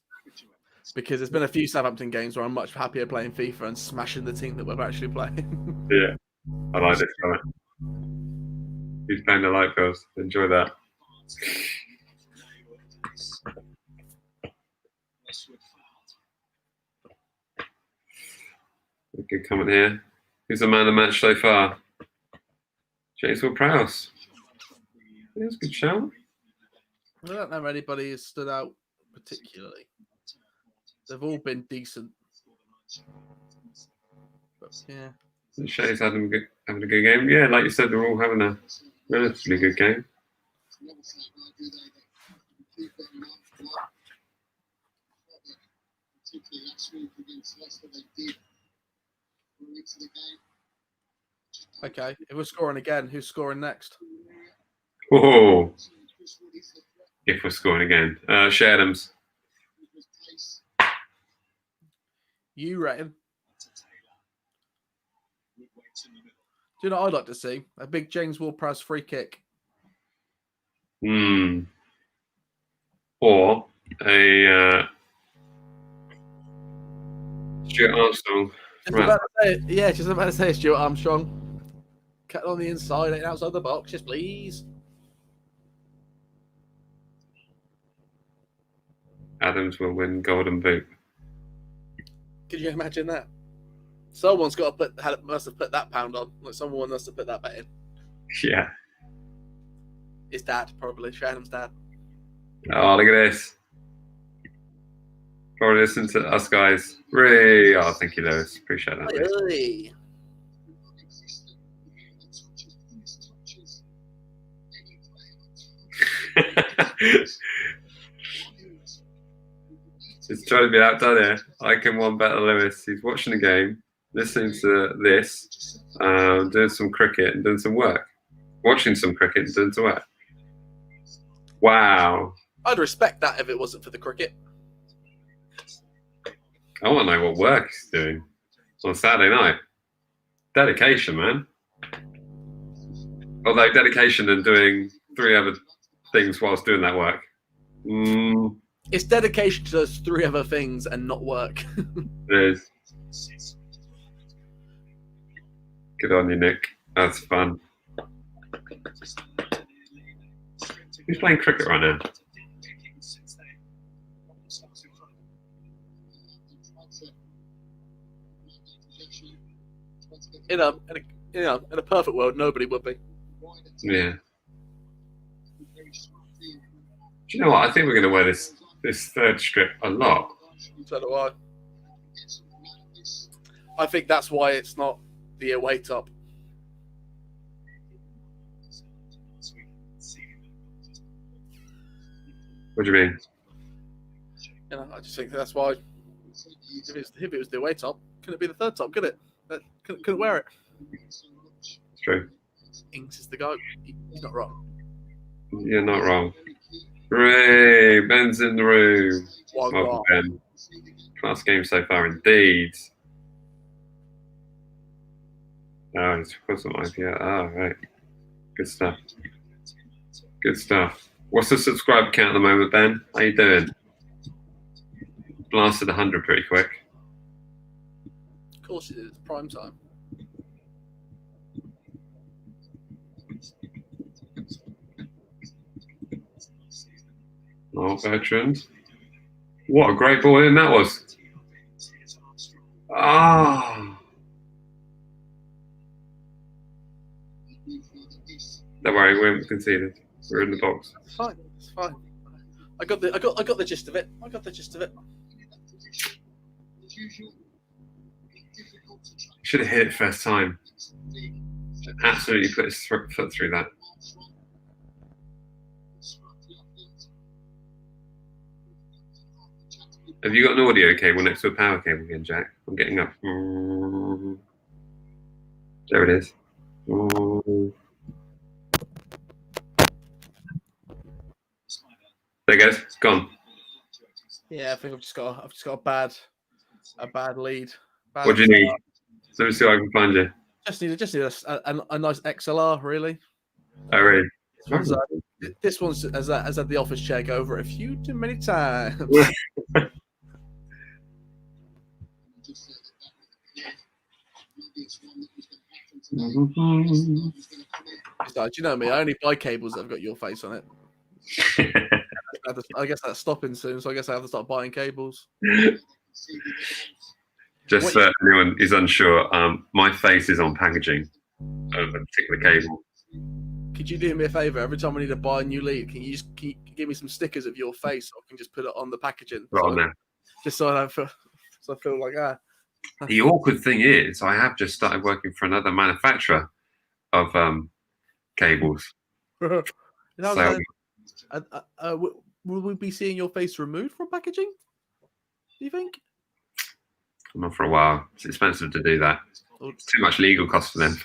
Because there's been a few Southampton games where I'm much happier playing FIFA and smashing the team that we're actually playing. Yeah, I like this comment. Who's playing the light bills? Enjoy that. A good comment here. Who's the man of the match so far? James Ward-Prowse. That's a good shout. I don't know if anybody has stood out particularly. They've all been decent. But yeah. Shay's having a good game. Yeah, like you said, they're all having a relatively good game. Okay, if we're scoring again, who's scoring next? Oh, if we're scoring again. Shay Adams. You reckon? Do you know what I'd like to see? A big James Ward-Prowse free kick. Or a Stuart Armstrong. Just about to say, yeah, just about to say Stuart Armstrong. Cut on the inside, ain't outside the box, just please. Adams will win Golden Boot. Could you imagine that? Someone's got to must have put that pound on. Like someone must have put that bet in. Yeah. His dad, probably. Shannon's dad. Oh, look at this. Probably listen to us guys. Really? Oh, thank you, Lewis. Appreciate that. Really? He's trying to be outdone here. I can one better Lewis. He's watching the game, listening to this, doing some cricket and doing some work. Watching some cricket and doing some work. Wow. I'd respect that if it wasn't for the cricket. I want to know what work he's doing on Saturday night. Dedication, man. Although dedication and doing 3 other things whilst doing that work. It's dedication to those 3 other things and not work. It is. Good on you, Nick. That's fun. Who's playing cricket right now? In a perfect world, nobody would be. Yeah. Do you know what? I think we're going to wear this 3rd strip a lot. So do I. I think that's why it's not the away top. What do you mean? I just think that's why. If it was the away top, couldn't it be the 3rd top? Could it? Couldn't wear it. It's true. Ings is the guy. He's not wrong. You're not wrong. Hooray! Ben's in the room. Welcome, Ben. Class game so far, indeed. Oh, it's put some idea. Oh, right. Good stuff. Good stuff. What's the subscriber count at the moment, Ben? How you doing? Blasted 100 pretty quick. Of course it is. Prime time. Oh, Bertrand. What a great ball in that was. Ah. Don't worry, we haven't conceded. We're in the box. It's fine. It's fine. I got the gist of it. I got the gist of it. Should have hit it first time. Absolutely put his foot through that. Have you got an audio cable next to a power cable again, Jack? I'm getting up. There it is. There it goes. It's gone. Yeah, I think I've just got a bad lead. What do you need? Let me see if I can find you. Just need a nice XLR, really. Oh, really? This one's has had the office chair go over it a few too many times. Do you know me? I only buy cables that have got your face on it. I guess that's stopping soon, so I guess I have to start buying cables. Just so anyone is unsure, my face is on packaging of a particular cable. Could you do me a favour? Every time I need to buy a new lead, can you give me some stickers of your face, so I can just put it on the packaging? Right on there. Just so I feel like The awkward thing is, I have just started working for another manufacturer of cables. will So, we be seeing your face removed from packaging? Do you think? not for a while. It's expensive to do that. It's too much legal cost for them.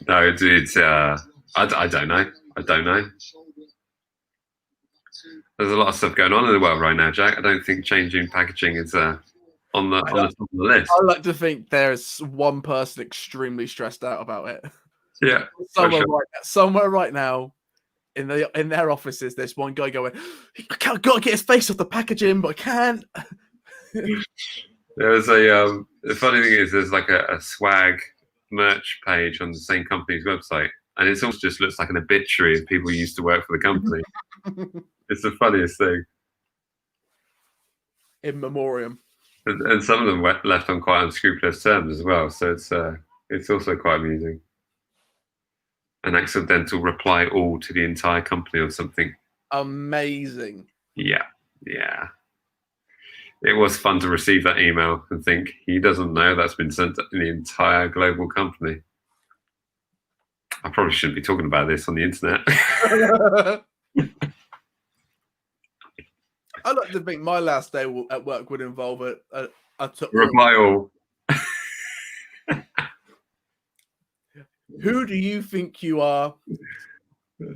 No, it's I don't know. I don't know. There's a lot of stuff going on in the world right now, Jack. I don't think changing packaging is on the top of the list. I like to think there's one person extremely stressed out about it. Yeah. Somewhere right now, in their offices, there's one guy going, I can't got to get his face off the packaging, but I can't. There was the funny thing is there's like a swag merch page on the same company's website, and it almost just looks like an obituary of people who used to work for the company. It's the funniest thing. In memoriam. And some of them were left on quite unscrupulous terms as well, so it's also quite amusing. An accidental reply all to the entire company or something. Amazing. Yeah. It was fun to receive that email and think, he doesn't know that's been sent to the entire global company. I probably shouldn't be talking about this on the internet. I like to think my last day at work would involve a Reply all. Who do you think you are?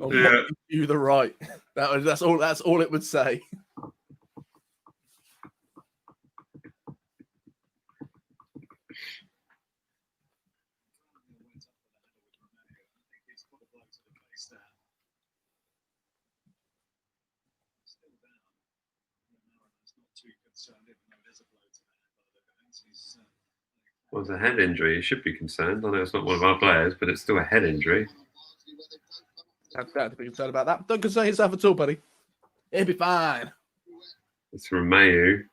Or Yeah. what gives you the right? That's all it would say. Well, it's a head injury. You should be concerned. I know it's not one of our players, but it's still a head injury. Don't have to be concerned about that. Don't concern yourself at all, buddy. It'll be fine. It's Romeo.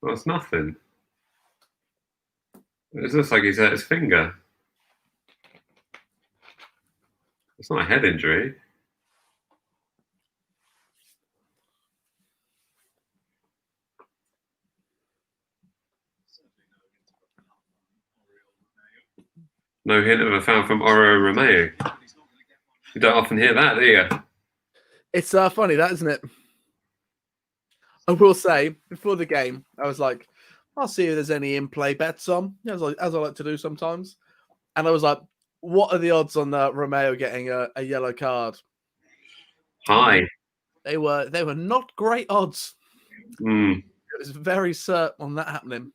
Well, it's nothing. It looks like he's hurt his finger. It's not a head injury. No hint of a foul from Oro Romeo. You don't often hear that, do you? It's funny, that isn't it? I will say, before the game, I was like, I'll see if there's any in-play bets on, as I like to do sometimes. And I was like, what are the odds on Romeo getting a yellow card? High. They were not great odds. Mm. It was very certain on that happening.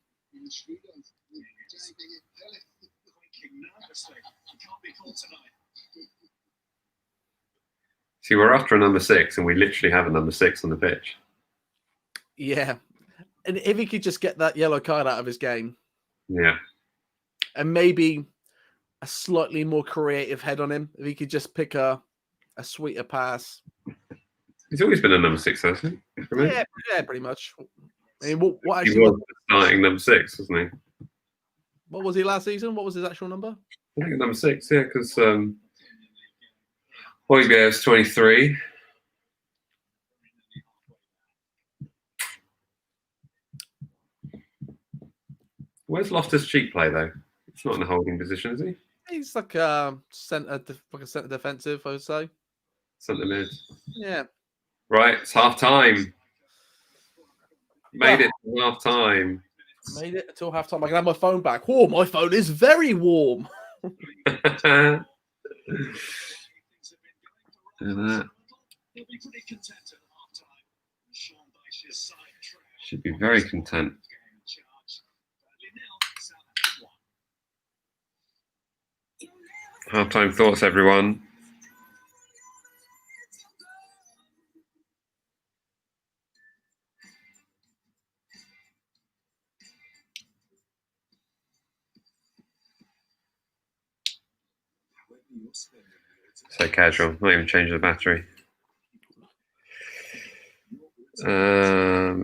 See, we're after a number 6, and we literally have a number 6 on the pitch. Yeah. And if he could just get that yellow card out of his game. Yeah. And maybe a slightly more creative head on him. If he could just pick a sweeter pass. He's always been a number 6, hasn't he? Yeah, pretty much. I mean, what He actually was starting number 6, wasn't he? what was he last season? What was his actual number? I think number 6, yeah, because Højbjerg's 23. Where's Loftus-Cheek play though? It's not in a holding position, is he? He's like a centre defensive, I would say. Centre mid. Yeah. Right, it's half time. Made it to half time. Made it until half time. I can have my phone back. Oh, my phone is very warm. Should be very content. Halftime thoughts, everyone. So casual, not even changing the battery.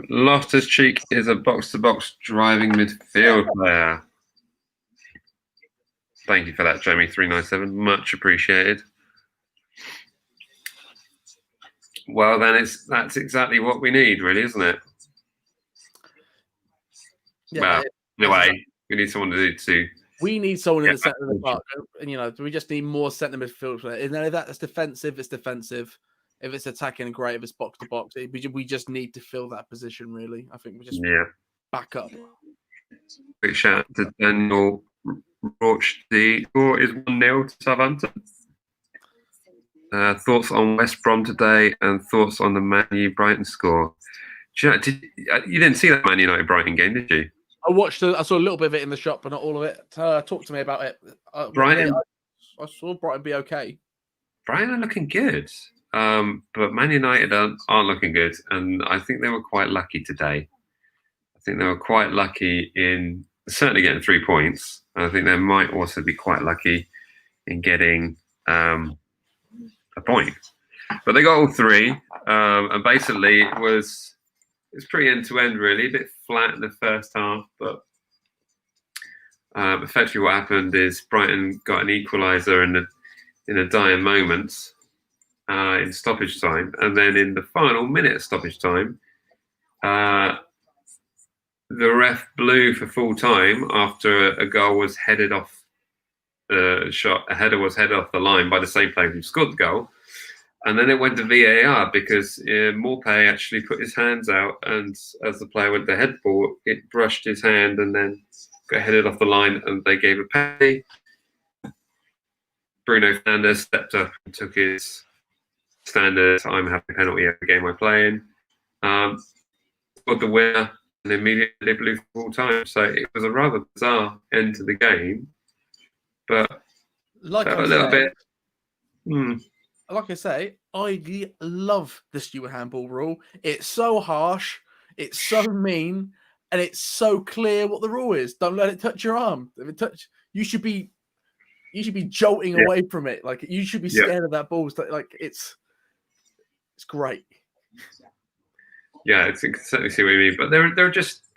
Loftus-Cheek is a box-to-box driving midfield player. Thank you for that, Jamie 397. Much appreciated. Well, then that's exactly what we need, really, isn't it? Yeah, well, in a way, we need someone to. We need someone in the centre of the park, and we just need more centre midfield. And if that's defensive, it's defensive. If it's attacking, great. If it's box to box, we just need to fill that position. Really, I think we just back up. Big shout out to Daniel Roach. The score is 1-0 to Southampton. Thoughts on West Brom today, and thoughts on the Man U Brighton score. You didn't see that Man United Brighton game, did you? I saw a little bit of it in the shop, but not all of it. Talk to me about it. Brighton. I saw Brighton be okay. Brighton are looking good, but Man United aren't looking good, and I think they were quite lucky today. I think they were quite lucky in certainly getting 3 points. I think they might also be quite lucky in getting a point. But they got all three, and basically it's pretty end to end, really. A bit flat in the first half, but effectively what happened is Brighton got an equaliser in a dire moment in stoppage time, and then in the final minute of stoppage time, the ref blew for full time after a goal was headed off the shot. A header was headed off the line by the same player who scored the goal. And then it went to VAR because Morpay actually put his hands out, and as the player went to head ball, it brushed his hand and then got headed off the line, and they gave a penalty. Bruno Fernandes stepped up and took his standard "I'm having a penalty every game I play in." Got the winner, and immediately blew for full time. So it was a rather bizarre end to the game, but Like a little bit. Like I say, I love the Stuart handball rule. It's so harsh, it's so mean, and it's so clear what the rule is. Don't let it touch your arm. If it touch, you should be jolting away from it. Like you should be scared of that ball. Like it's great. Yeah, I can certainly see what you mean. But there are just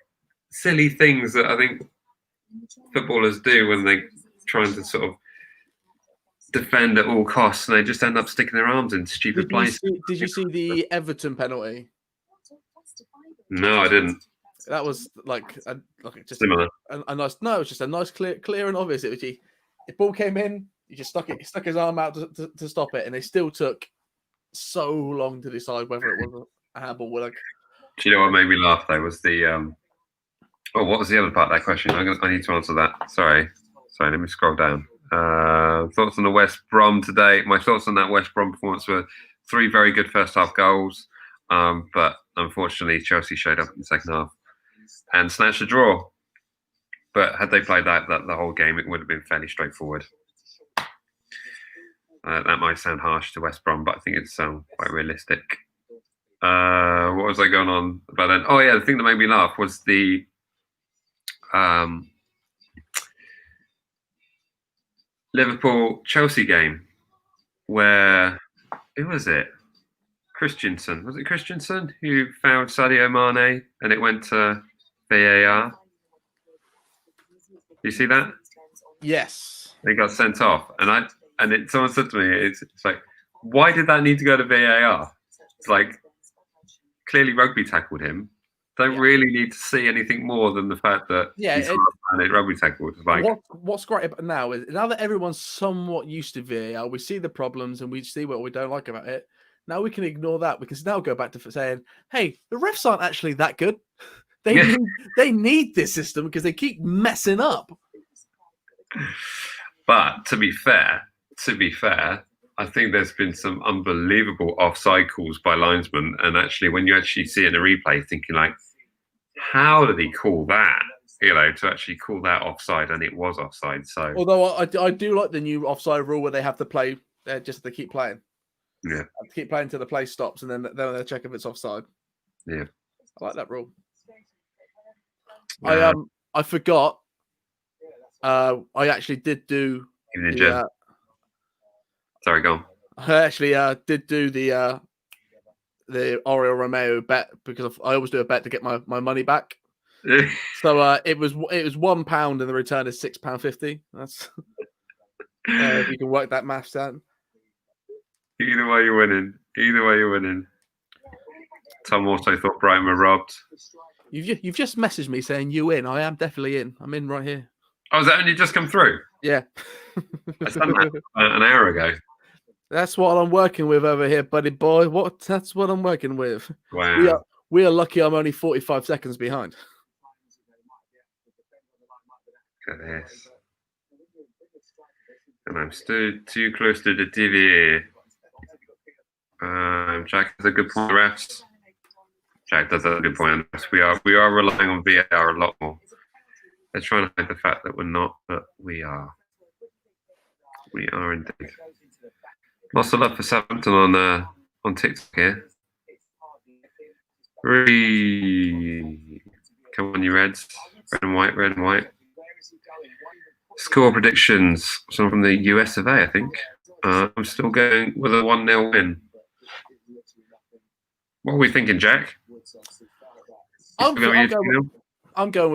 silly things that I think footballers do when they're trying to sort of defend at all costs, and they just end up sticking their arms in stupid places. Did you see the Everton penalty? No, I didn't. That was just Similar. a nice. No, it was just a nice, clear and obvious. It was the ball came in. He just stuck his arm out to stop it, and they still took so long to decide whether it was a handball. Do you know what made me laugh though was the what was the other part of that question? I need to answer that. Sorry. Let me scroll down. Thoughts on the West Brom today. My thoughts on that West Brom performance were 3 very good first half goals, but unfortunately Chelsea showed up in the second half and snatched a draw. But had they played that the whole game, it would have been fairly straightforward. That might sound harsh to West Brom, but I think it's quite realistic. What was I going on about then? Oh yeah, the thing that made me laugh was the Liverpool-Chelsea game where, who was it? Christensen. Was it Christensen who fouled Sadio Mane and it went to VAR? You see that? Yes. They got sent off. And someone said to me, it's like, why did that need to go to VAR? It's like, clearly rugby tackled him. Don't really need to see anything more than the fact that he's rugby tackled. Like, what's great about now is now that everyone's somewhat used to VAR, we see the problems and we see what we don't like about it. Now we can ignore that. We can now go back to saying, "Hey, the refs aren't actually that good. They need this system because they keep messing up." But to be fair, I think there's been some unbelievable offside calls by linesmen, and actually, when you actually see it in a replay, thinking like, how did he call that? To actually call that offside, and it was offside. So, although I do like the new offside rule where they have to play, they keep playing. Yeah, have to keep playing until the play stops, and then they'll check if it's offside. Yeah, I like that rule. I forgot. I actually did do. Sorry, go on. I actually did do the Oriol Romeo bet because I always do a bet to get my money back. So it was £1 and the return is £6.50. That's you can work that maths out. Either way, you're winning. Tom also thought Brighton were robbed. You've just messaged me saying you in. I am definitely in. I'm in right here. Oh, has that only just come through? Yeah. I done that an hour ago. That's what I'm working with over here, buddy boy. That's what I'm working with. Wow. We are lucky I'm only 45 seconds behind. Look at this. And I'm still too close to the TV. Jack has a good point. Refs. Jack does have a good point. We are relying on VAR a lot more. They're trying to hide the fact that we're not, but we are. We are indeed. Lots of love for Southampton on TikTok here. Really, come on, you Reds. Red and white, red and white. Score predictions. Some from the US of A, I think. I'm still going with a 1-0 win. What are we thinking, Jack? I'm going to go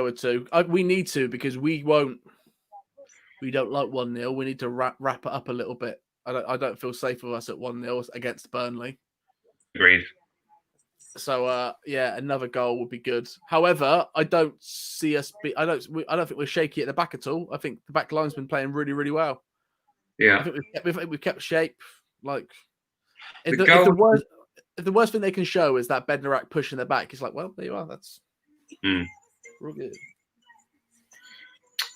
with 2. We need to, because we don't like 1-0. We need to wrap it up a little bit. I don't feel safe with us at 1-0 against Burnley. Agreed. So yeah, another goal would be good. However, I don't see us. I don't think we're shaky at the back at all. I think the back line's been playing really, really well. Yeah, I think we've kept shape. Like if the worst thing they can show is that Bednarak pushing the back, it's like, well, there you are. That's real good.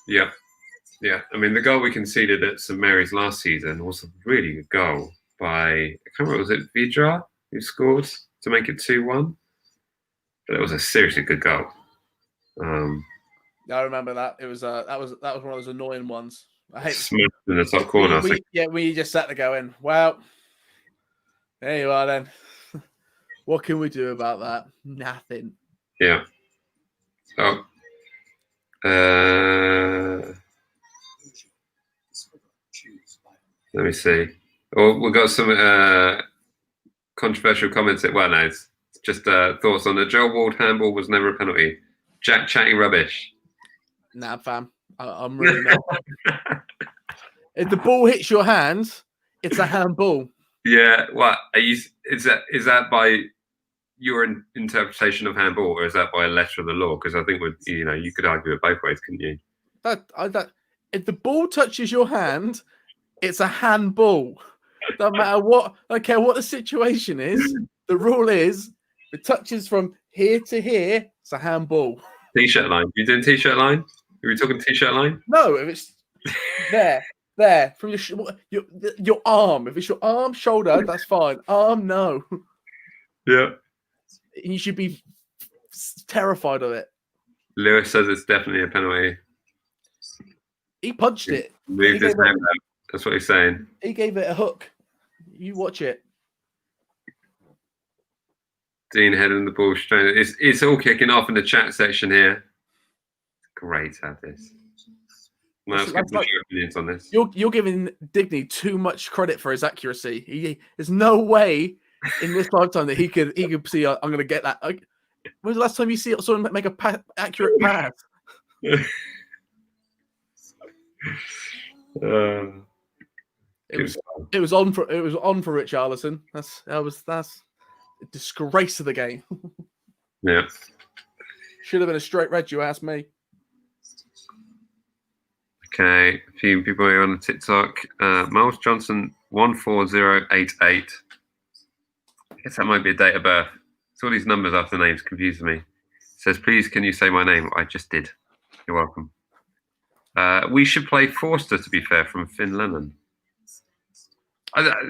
Yeah. Yeah. I mean, the goal we conceded at St Mary's last season was a really good goal by, I can't remember, was it Vidra who scored to make it 2-1? But it was a seriously good goal. I remember that. It was that was one of those annoying ones. I hate smashed in the top corner. We just sat there going, well, there you are then. What can we do about that? Nothing. Yeah. Oh. Let me see. Oh, we've got some controversial comments. Well, no, it's just thoughts on the Joel Ward handball was never a penalty. Jack chatting rubbish. Nah, fam. I'm really not. If the ball hits your hand, it's a handball. Yeah. What are you? Is that by your interpretation of handball, or is that by a letter of the law? Because I think you could argue it both ways, couldn't you? That if the ball touches your hand, it's a handball. No matter what, I don't care what the situation is. The rule is, if it touches from here to here, it's a handball. T-shirt line. You doing T-shirt line? Are we talking T-shirt line? No, if it's there from your arm. If it's your arm, shoulder, that's fine. Arm, no. Yeah. You should be terrified of it. Lewis says it's definitely a penalty. He punched it. Moved his hand out. That's what he's saying. He gave it a hook. You watch it. Dean heading the ball straight. It's all kicking off in the chat section here. Great to have this. No, let's get your opinions on this. You're giving Digney too much credit for his accuracy. There's no way in this lifetime that he could see. I'm going to get that. When was the last time you see someone make a accurate pass? It was on for Richarlison. That's a disgrace of the game. Yeah. Should have been a straight red, you ask me. Okay, a few people here on the TikTok. Miles Johnson 14088. I guess that might be a date of birth. It's all these numbers after names confuse me. It says, please, can you say my name? I just did. You're welcome. We should play Forster, to be fair, from Finn Lennon.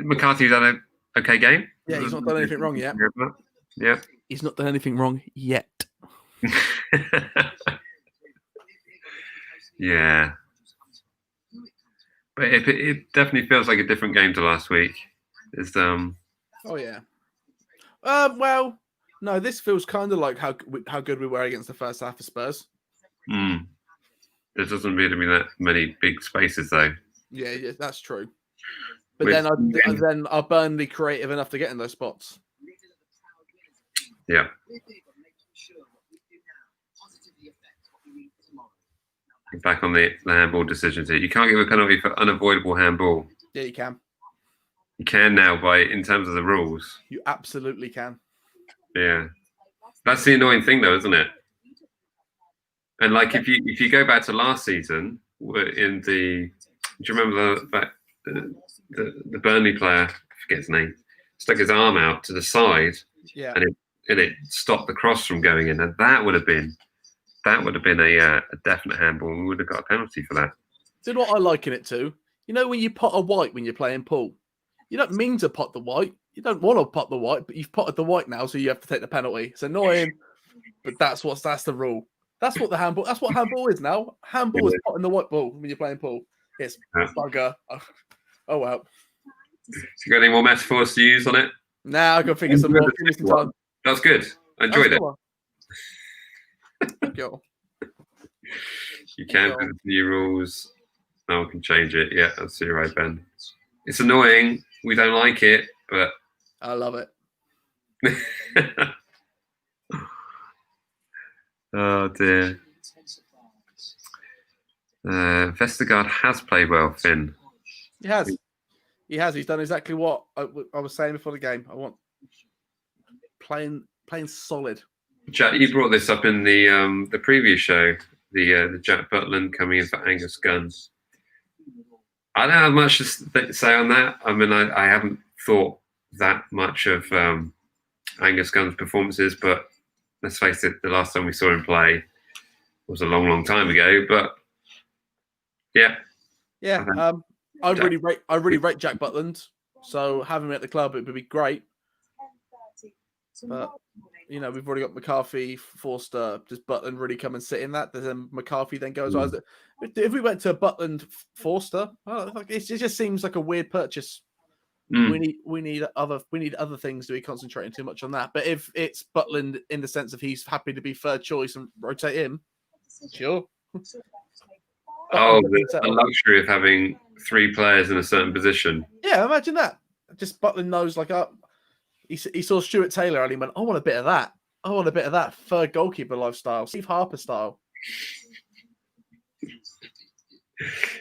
McCarthy's done an okay game. Yeah, he's not done anything wrong yet. Yeah. He's not done anything wrong yet. Yeah. But it definitely feels like a different game to last week. Oh yeah. Well, no, this feels kind of like how good we were against the first half of Spurs. There doesn't really be that many big spaces though. Yeah, that's true. But then are Burnley creative enough to get in those spots? Yeah. Back on the handball decisions here. You can't give a penalty for unavoidable handball. Yeah, you can. You can now in terms of the rules. You absolutely can. Yeah. That's the annoying thing though, isn't it? And like if you go back to last season, do you remember the Burnley player, I forget his name, stuck his arm out to the side, yeah, and it stopped the cross from going in, and that would have been a definite handball. We would have got a penalty for that. Do you know what I liken it to? You know when you pot a white when you're playing pool, you don't mean to pot the white. You don't want to pot the white, but you've potted the white now, so you have to take the penalty. It's annoying, but that's the rule. That's what handball is now. Handball is potting the white ball when you're playing pool. It's bugger. Oh well. You got any more metaphors to use on it? Now I got to figure some more. Give me some time. That was good. I enjoyed it. Go. You can with the new rules. No one can change it. Yeah, that's right, Ben. It's annoying. We don't like it, but I love it. Oh dear. Vestergaard has played well, Finn. He has. He has. He's done exactly what I was saying before the game. I want playing solid. Jack, you brought this up in the previous show. The Jack Butland coming in for Angus Gunn. I don't have much to say on that. I mean, I haven't thought that much of Angus Gunn's performances, but let's face it, the last time we saw him play was a long, long time ago. But yeah, I really rate Jack Butland. So having him at the club, it would be great. But you know, we've already got McCarthy, Forster. Does Butland really come and sit in that? Does then McCarthy then goes? If we went to Butland, Forster, it just seems like a weird purchase. We need other things to be concentrating too much on that. But if it's Butland in the sense of he's happy to be third choice and rotate him, sure. Oh, the luxury of having 3 players in a certain position. Yeah, imagine that. Just Butland knows, like, he saw Stuart Taylor and he went, I want a bit of that. I want a bit of that third goalkeeper lifestyle, Steve Harper style.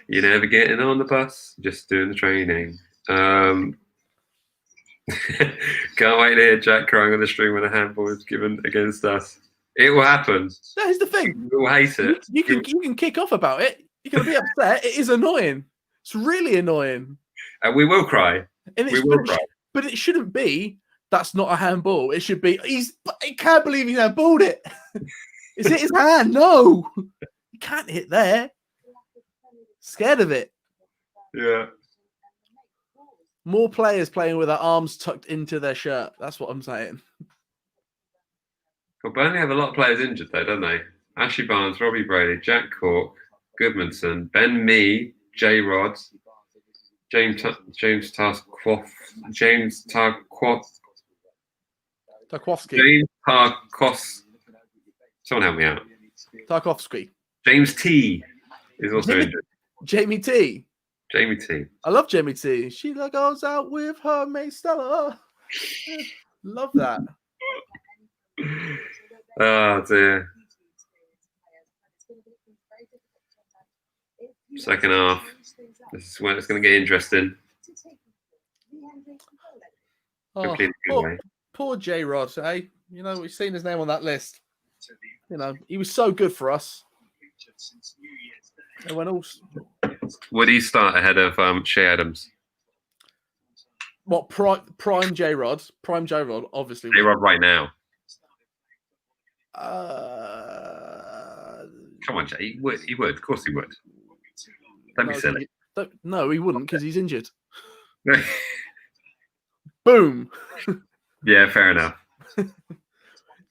You're never getting on the bus, just doing the training. Can't wait to hear Jack crying on the stream when a handball is given against us. It will happen. That is the thing. We'll hate it. You can kick off about it. You're going to be upset. It is annoying. It's really annoying. And we will cry. We will cry. But it shouldn't be, that's not a handball. It should be, I can't believe he handballed it. Is it his hand? No. You can't hit there. Scared of it. Yeah. More players playing with their arms tucked into their shirt. That's what I'm saying. Well, Burnley have a lot of players injured, though, don't they? Ashley Barnes, Robbie Brady, Jack Cork, Goodmanson, Ben Mee, J. Rod, James Tarkowski. James Tarkowski. Someone help me out. Tarkowski. James T is also injured. Jamie T. Jamie T. I love Jamie T. She goes out with her mate Stella. Love that. Oh dear. Second half. This is when it's going to get interesting. Oh, poor J Rod, eh? You know, we've seen his name on that list. You know, he was so good for us. And when also, would he start ahead of Shea Adams? What prime J Rod? Prime J Rod, obviously. J Rod right now. Come on, Jay. He would. He would. Of course, he would. Don't be silly. No, he wouldn't because he's injured. Boom. Yeah, fair enough.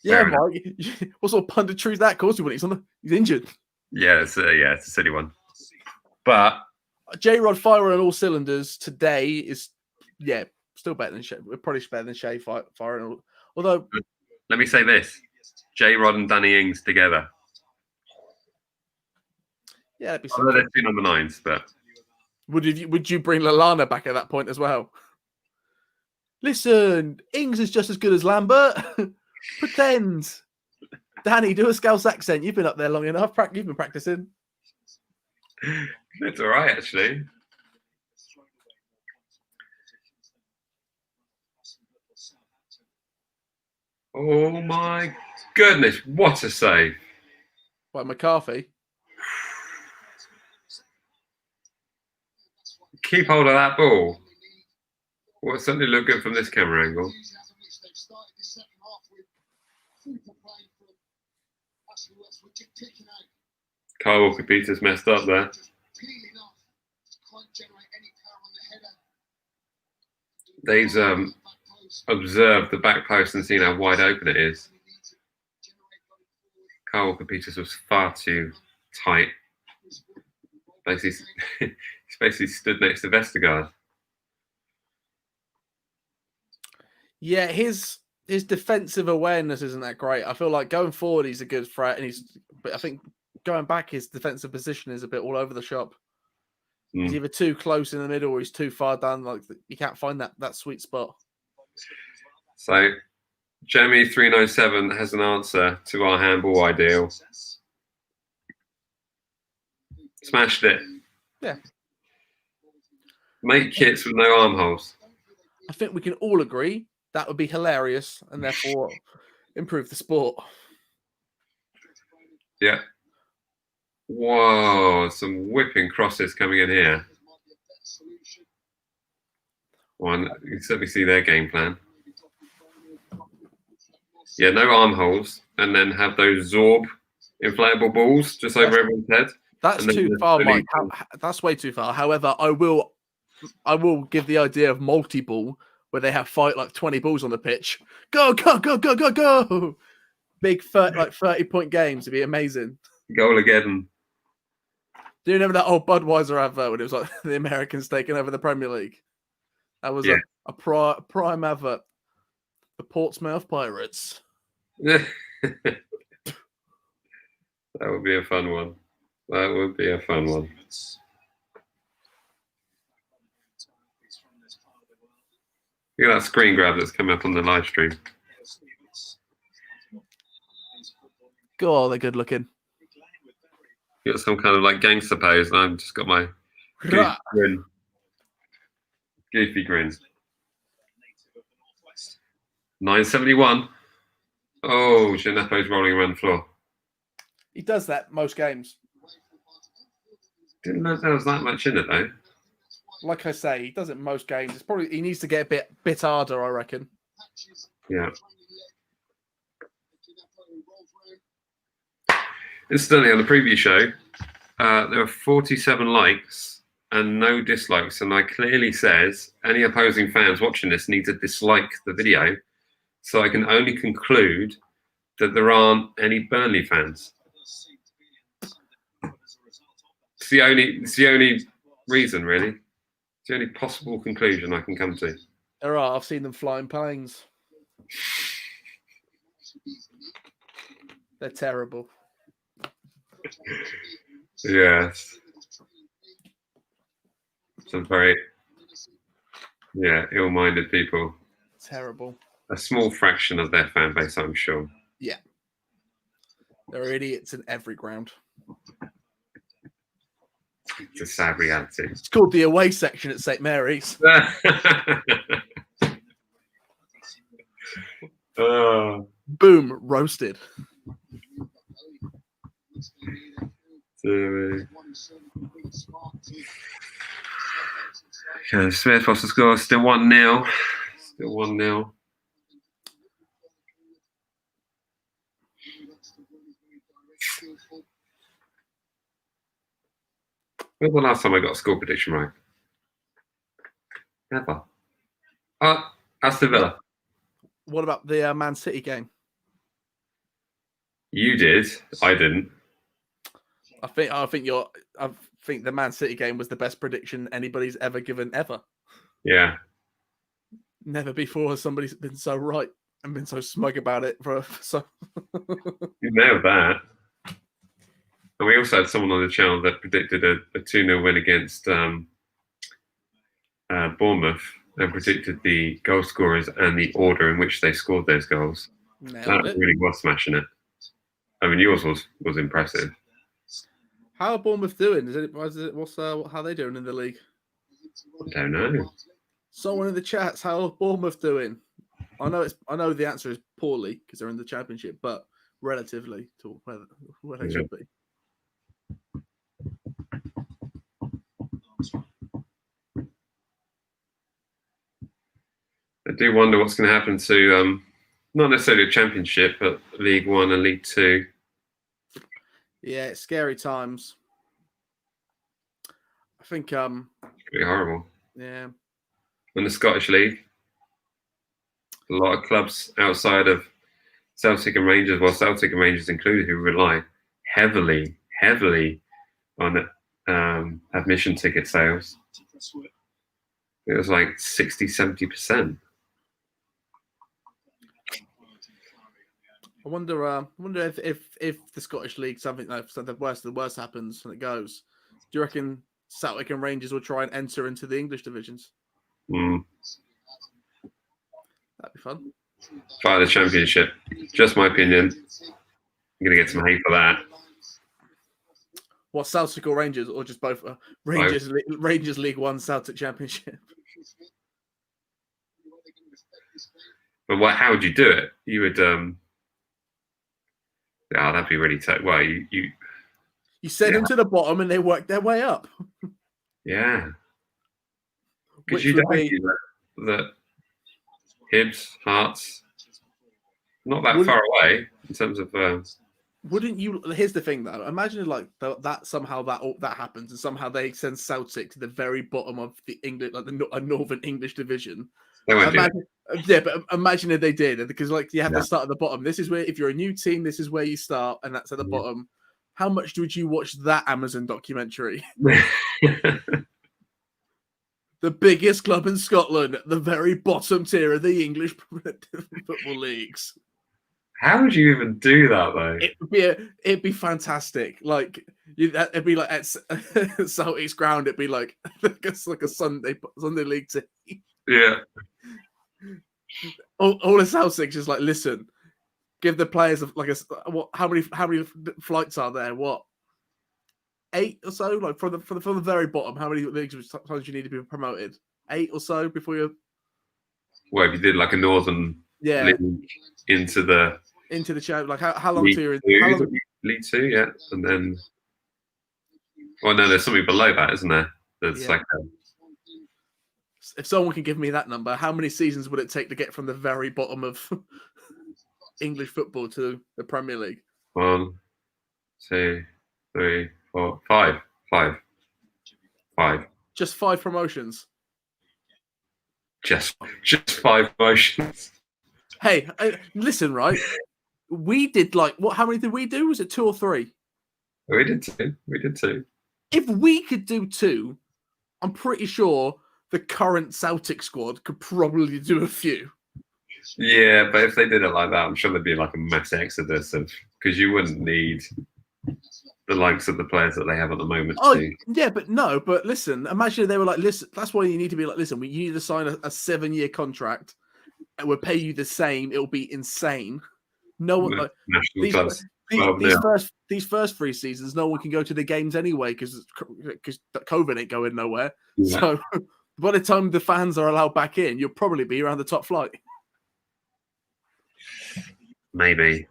Yeah, Mike. What sort of punditry is that? Of course he wouldn't. He's injured. Yeah, it's a silly one. But J Rod firing on all cylinders today is, still better than Shea. Probably better than Shea firing. Although, let me say this: J Rod and Danny Ings together. Yeah, that'd be something. Although they're 2 number 9s, but would you bring Lallana back at that point as well? Listen, Ings is just as good as Lambert. Pretend. Danny, do a Scouse accent. You've been up there long enough. You've been practicing. It's all right, actually. Oh my goodness, what a save. By McCarthy. Keep hold of that ball. Well, it certainly look good from this camera angle. Kyle Walker-Peters messed up there. They've observed the back post and seen how wide open it is. Kyle Walker-Peters was far too tight. Basically, he's basically stood next to Vestergaard. Yeah, his defensive awareness isn't that great. I feel like going forward he's a good threat, and but I think going back his defensive position is a bit all over the shop. He's either too close in the middle or he's too far down. Like you can't find that sweet spot. So, Jamie397 has an answer to our handball ideal. Smashed it. Yeah. Make kits with no armholes. I think we can all agree that would be hilarious and therefore improve the sport. Yeah. Whoa, some whipping crosses coming in here. Well, you can certainly see their game plan. Yeah, no armholes, and then have those Zorb inflatable balls just over everyone's head. That's too far, Mike. That's way too far. However, I will give the idea of multi-ball where they have fight like 20 balls on the pitch. Go, go, go, go, go, go! Big 30-point games would be amazing. Goal again. Do you remember that old Budweiser advert when it was like the Americans taking over the Premier League? That was a prime advert. The Portsmouth Pirates. That would be a fun one. That would be a fun one. Look at that screen grab that's come up on the live stream. God, they're good looking. You got some kind of like gangster pose, and I've just got my goofy grin. Goofy grin. 971. Oh, Gianeppo's rolling around the floor. He does that most games. Didn't know there was that much in it though. Like I say, he does it most games. It's probably he needs to get a bit harder, I reckon. Yeah. Incidentally, on the preview show, there were 47 likes and no dislikes, and I clearly says any opposing fans watching this need to dislike the video, so I can only conclude that there aren't any Burnley fans. It's the only reason, really. It's the only possible conclusion I can come to. There are. I've seen them flying planes. They're terrible. Yes. Some very, ill-minded people. Terrible. A small fraction of their fan base, I'm sure. Yeah. There are idiots in every ground. It's a sad reality. It's called the away section at St. Mary's. Boom, roasted. Okay, Smith wants to score. Still 1-0. Still 1-0. When was the last time I got a score prediction right? Never. Aston Villa. What about the Man City game? You did. I didn't. I think the Man City game was the best prediction anybody's ever given ever. Yeah. Never before has somebody been so right and been so smug about it. You know that. And we also had someone on the channel that predicted a 2-0 win against Bournemouth and predicted the goal scorers and the order in which they scored those goals. That really was smashing it. I mean, yours was impressive. How are Bournemouth doing? How are they doing in the league? I don't know. Someone in the chats, how are Bournemouth doing? I know the answer is poorly because they're in the Championship, but relatively to where they should be. I do wonder what's going to happen to not necessarily a Championship, but League One and League Two. Yeah, it's scary times. I think It's pretty horrible. Yeah. In the Scottish League, a lot of clubs outside of Celtic and Rangers, well, Celtic and Rangers included, who rely heavily on admission ticket sales. It was like 60-70%. I wonder if the Scottish League something the worst happens and it goes. Do you reckon Celtic and Rangers will try and enter into the English divisions? Mm. That'd be fun. Fight the Championship. Just my opinion. I'm gonna get some hate for that. What, Celtic or Rangers, or just both? Rangers League One, Celtic Championship. But how would you do it? You would that'd be really tough. Well, you send them to the bottom and they work their way up. Yeah. Because Which you'd would be that Hibs, Hearts, not that far away in terms of. Wouldn't you? Here's the thing, though. Imagine like that somehow that happens, and somehow they send Celtic to the very bottom of the English, like a Northern English division. They won't do it. Yeah, but imagine if they did, because like you have to start at the bottom. This is where, if you're a new team, this is where you start, and that's at the bottom. How much would you watch that Amazon documentary? The biggest club in Scotland, at the very bottom tier of the English football leagues. How would you even do that, though? It'd be fantastic. Like it'd be like at Celtic's ground. It'd be like it's like a Sunday league team. Yeah. All the Celtics just like, listen, give the players like how many flights are there? What, 8 or so? Like from the very bottom, how many leagues sometimes you need to be promoted? 8 or so before you. Well, if you did like a Northern league into the show, like how long League to your League 2, yeah, and then. Well, no, there's something below that, isn't there? There's like. If someone can give me that number, how many seasons would it take to get from the very bottom of English football to the Premier League? 1, 2, 3, 4, 5. 5. Just 5 promotions. Just 5 promotions. Hey, listen, right? We did like what? How many did we do? Was it 2 or 3? We did 2. If we could do 2, I'm pretty sure the current Celtic squad could probably do a few. Yeah, but if they did it like that, I'm sure there'd be like a mass exodus because you wouldn't need the likes of the players that they have at the moment. Yeah, but listen, imagine if they were like, listen, that's why you need to be like, listen, you need to sign a 7-year contract and we'll pay you the same. It'll be insane. No one like these first 3 seasons, no one can go to the games anyway because COVID ain't going nowhere. Yeah. So by the time the fans are allowed back in, you'll probably be around the top flight. Maybe.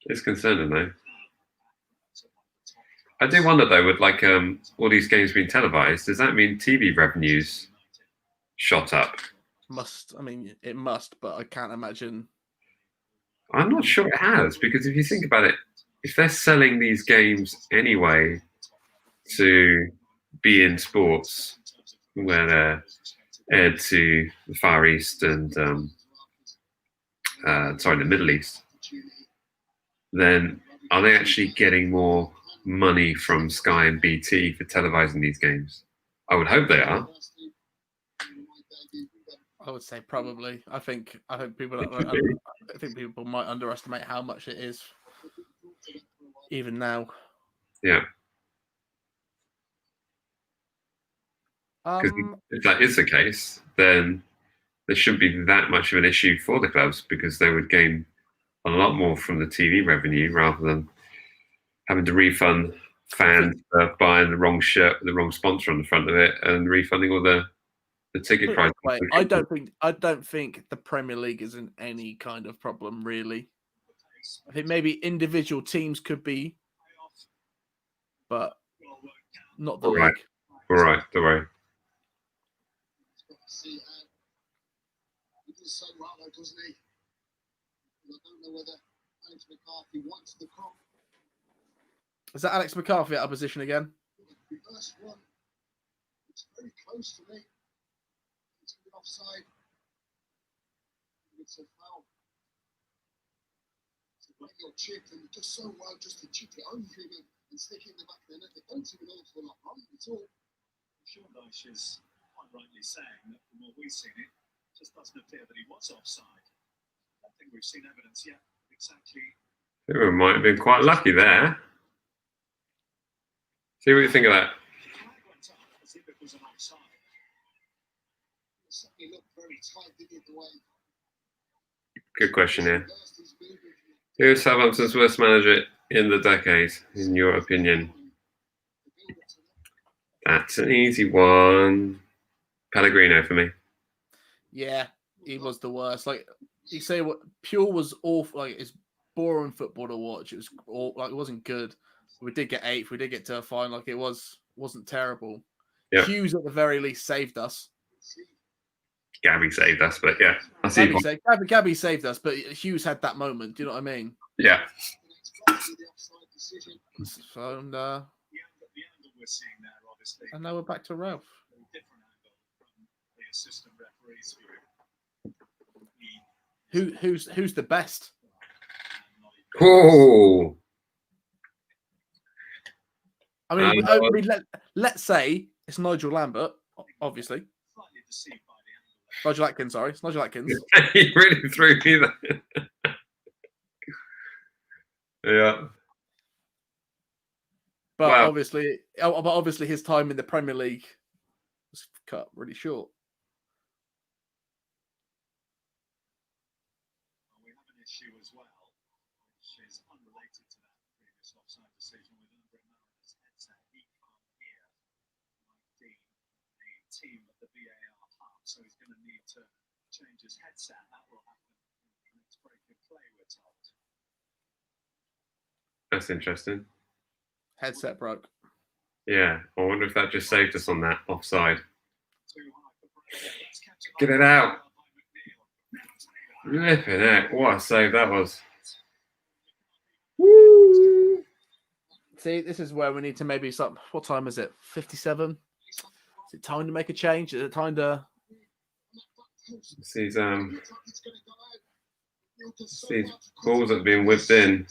It's concerning though. I do wonder though, with like all these games being televised, does that mean TV revenues shot up? It must, but I can't imagine. I'm not sure it has, because if you think about it, if they're selling these games anyway to be in sports where they're aired to the Far East and the Middle East, then are they actually getting more money from Sky and BT for televising these games? I would hope they are. I would say probably. I think people might underestimate how much it is, even now. Yeah. Because if that is the case, then there shouldn't be that much of an issue for the clubs, because they would gain a lot more from the TV revenue rather than having to refund fans for buying the wrong shirt with the wrong sponsor on the front of it and refunding all the ticket price. I don't think the Premier League is in any kind of problem, really. I think maybe individual teams could be, but not the league. All right, don't worry. He does so well, though, doesn't he? I don't know whether Alex McCarthy wants the crop. Is that Alex McCarthy out of position again? The first one, it's very close to me. It's offside. It's a foul. It's a great little chip, and he does so well just to chip it over him and stick it in the back of the net. They don't do an awful lot wrong at all. Sure, though, she's quite quite rightly saying that from what we've seen, it just doesn't appear that he was offside. I don't think we've seen evidence yet exactly. I think we might have been quite lucky there. See what you think of that. The flag went up as if it was an offside. It certainly looked very tight, didn't it, the way Good question here. reversed his movement. Who is Southampton's worst manager in the decade, in your opinion? That's an easy one. Pellegrino for me. Yeah, he was the worst. Like you say, what Pure was awful. Like it's boring football to watch. It was all like it wasn't good. We did get 8th. We did get to a final. Like it wasn't terrible. Yeah. Hughes at the very least saved us. Gabby saved us, but yeah, I see. Gabby saved us, but Hughes had that moment. Do you know what I mean? Yeah. So and, The angle we're seeing there, obviously, and now we're back to Ralph. a different angle from the assistant referee's view. Who's the best? Oh. I mean, let's say it's Nigel Lambert, obviously. Slightly deceived by the angle. Nigel Atkins, sorry. It's Nigel Atkins. He really threw me there. Yeah. But Wow. obviously his time in the Premier League was cut really short. Well, we have an issue as well, which is unrelated to that previous offside decision with Andre Marin's headset. He can't hear Mike Dean, the team at the VAR hub, so he's going to need to change his headset. That will happen in the next break of play, we're told. That's interesting. Headset broke. Yeah. I wonder if that just saved us on that offside. Too high for Brady. It's kept Get it out. Flipping heck. What a save that was. Woo! See, this is where we need to maybe stop. What time is it? 57? Is it time to make a change? Is it time to... These balls that have been whipped in,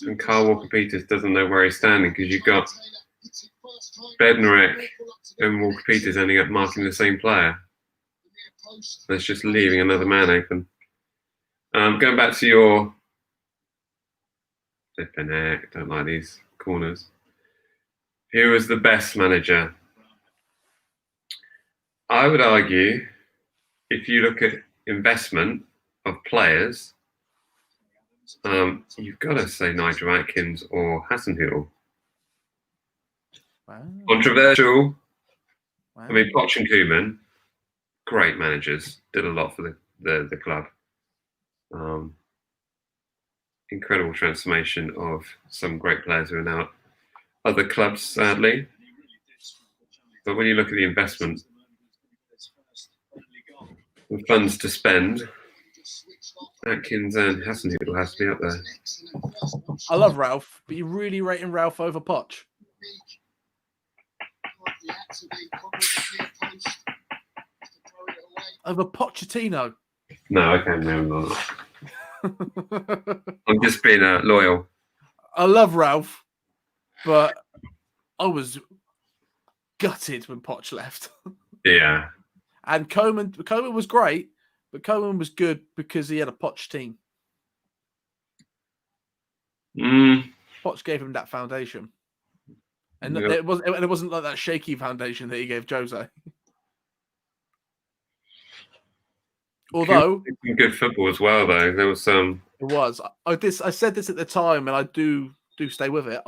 and Carl Walker-Peters doesn't know where he's standing because you've got Bednarek and Walker-Peters ending up marking the same player. That's just leaving another man open. Going back to your flipping heck, don't like these corners. Who was the best manager? I would argue, if you look at investment of players, you've got to say Nigel Atkins or Hasenhüttl. Wow. Controversial. Wow. I mean, Poch and Koeman, great managers, did a lot for the club. Incredible transformation of some great players who are now at other clubs, sadly. But when you look at the investment, the funds to spend, Atkins and Hasenhüttl has to be up there. I love Ralph, but you're really rating Ralph over Poch? Over Pochettino? No, I can't remember that. I'm just being loyal. I love Ralph, but I was gutted when Poch left. Yeah. And Koeman was great, but Koeman was good because he had a Poch team. Poch gave him that foundation. And Yep. it wasn't like that shaky foundation that he gave Jose. Although good football as well, though. There was some. It was. I said this at the time, and I do stay with it.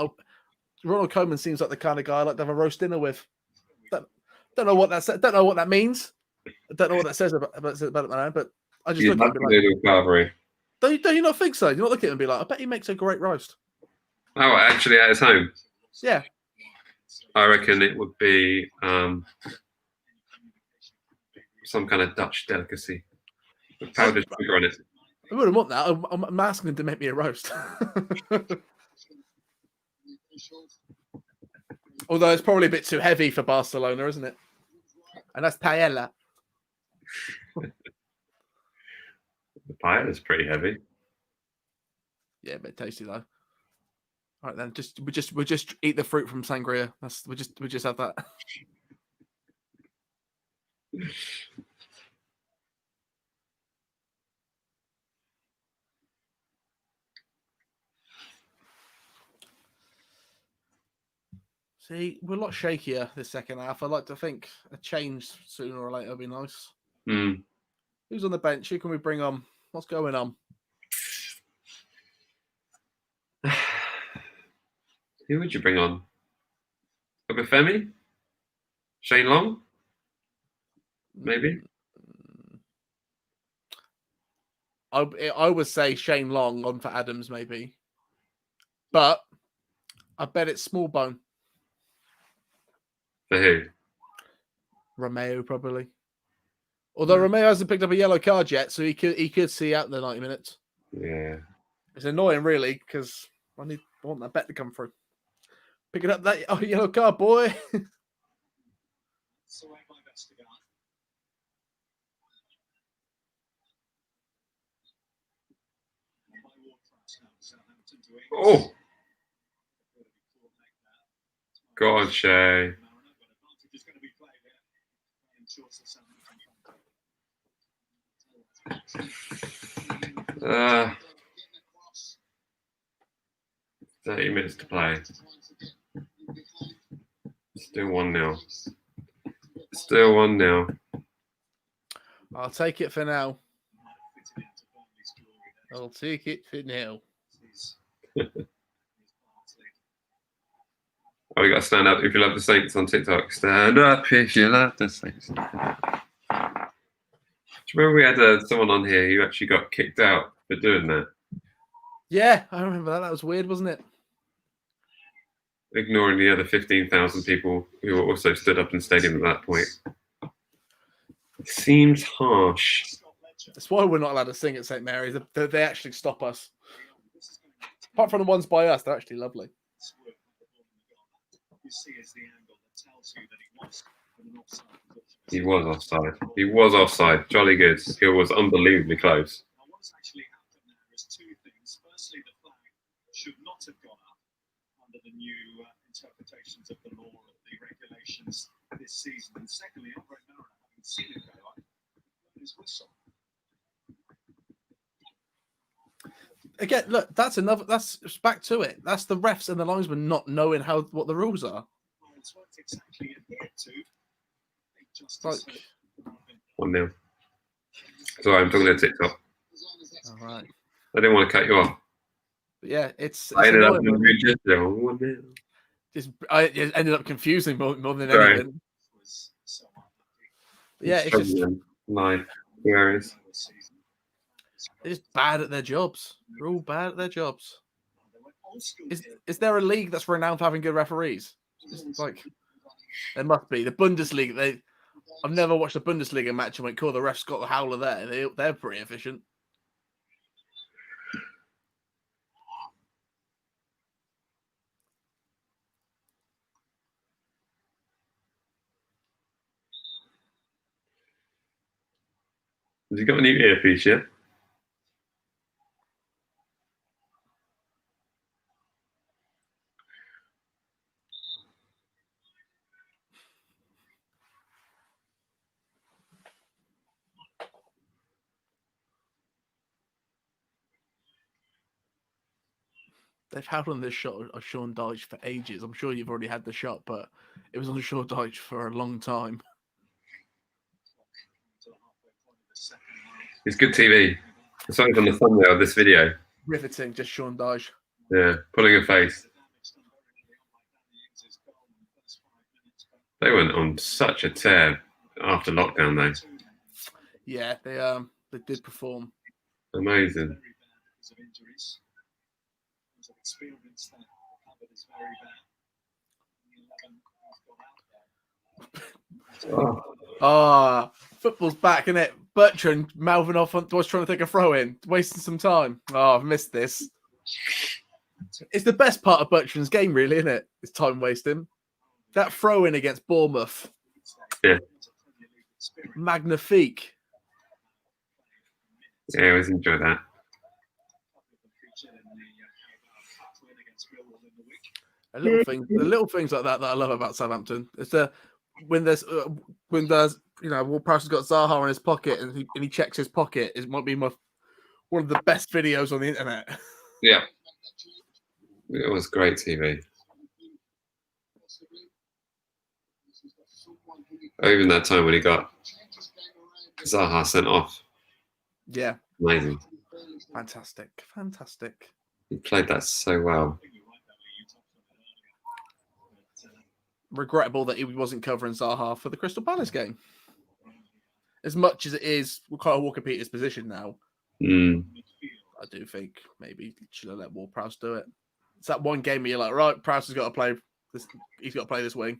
Ronald Koeman seems like the kind of guy I like to have a roast dinner with. Don't know what that don't know what that means. I don't know what that says about it, man. But I just look at him and be like, don't you not think so? Do you not look at him and be like, I bet he makes a great roast. Oh, actually, at his home. Yeah. I reckon it would be some kind of Dutch delicacy with powdered sugar on it. I wouldn't want that. I'm asking him to make me a roast. Although it's probably a bit too heavy for Barcelona, isn't it? And that's paella. The paella is pretty heavy. Yeah, a bit tasty though. All right then, we just eat the fruit from sangria. We just have that. See, we're a lot shakier this second half. I'd like to think a change sooner or later would be nice. Mm. Who's on the bench? Who can we bring on? What's going on? Who would you bring on? Obafemi? Shane Long? Maybe? I would say Shane Long on for Adams, maybe. But I bet it's small bone. For who? Romeo, probably. Although Romeo hasn't picked up a yellow card yet, so he could see out the 90 minutes. Yeah. It's annoying, really, because I want that bet to come through. Picking up that yellow card, boy. So my best to go. Oh! God, Shay. Uh, 30 minutes to play. Still 1-0. Still 1-0. I'll take it for now. I'll take it for now. Oh, we got to stand up if you love the Saints on TikTok. Stand up if you love the Saints. Do you remember we had someone on here who actually got kicked out for doing that? Yeah, I remember that. That was weird, wasn't it? Ignoring the other 15,000 people who were also stood up in the stadium at that point. It seems harsh. That's why we're not allowed to sing at St. Mary's. They actually stop us. Apart from the ones by us, they're actually lovely. He was offside. He was offside. Jolly good. He was unbelievably close. Now, what's actually happened there is two things. Firstly, the flag should not have gone up under the new interpretations of the law of the regulations this season. And secondly, Andre Mara, having seen it go up, his whistle. Again, look, that's back to it. That's the refs and the linesmen not knowing what the rules are. It's weren't exactly adhered to. They just Like, 1-0. Sorry, I'm talking to TikTok. all right. I didn't want to cut you off. But yeah, it's I ended up in annoying. the register. 1-0. It ended up confusing more than Sorry. anything. Yeah, it's just Nine. 2 areas. they're just bad at their jobs. They're all bad at their jobs. Is there a league that's renowned for having good referees? It's like there must be. The Bundesliga. I've never watched a Bundesliga match and went, "Cool, the ref's got the howler there." They're pretty efficient. Have you got a new earpiece yet? They've had on this shot of Sean Dyche for ages. I'm sure you've already had the shot, but it was on Sean Dyche for a long time. It's good TV. It's on the thumbnail of this video. Riveting, just Sean Dyche. Yeah, pulling a face. They went on such a tear after lockdown, though. Yeah, they did perform. Amazing. Oh, football's back, isn't it? Bertrand mouthing off was trying to take a throw in, wasting some time. Oh, I've missed this. It's the best part of Bertrand's game, really, isn't it? It's time wasting. That throw in against Bournemouth. Yeah. Magnifique. Yeah, I always enjoy that. The little things like that I love about Southampton. It's when there's you know, Ward-Prowse has got Zaha in his pocket and he checks his pocket. It might be one of the best videos on the internet. Yeah. It was great TV. Even that time when he got Zaha sent off. Yeah. Amazing. Fantastic. Fantastic. He played that so well. Regrettable that he wasn't covering Zaha for the Crystal Palace game. As much as it is Kyle Walker-Peters' position now, I do think maybe should have let Ward-Prowse do it. It's that one game where you're like, right, Prowse has got to play this. He's got to play this wing.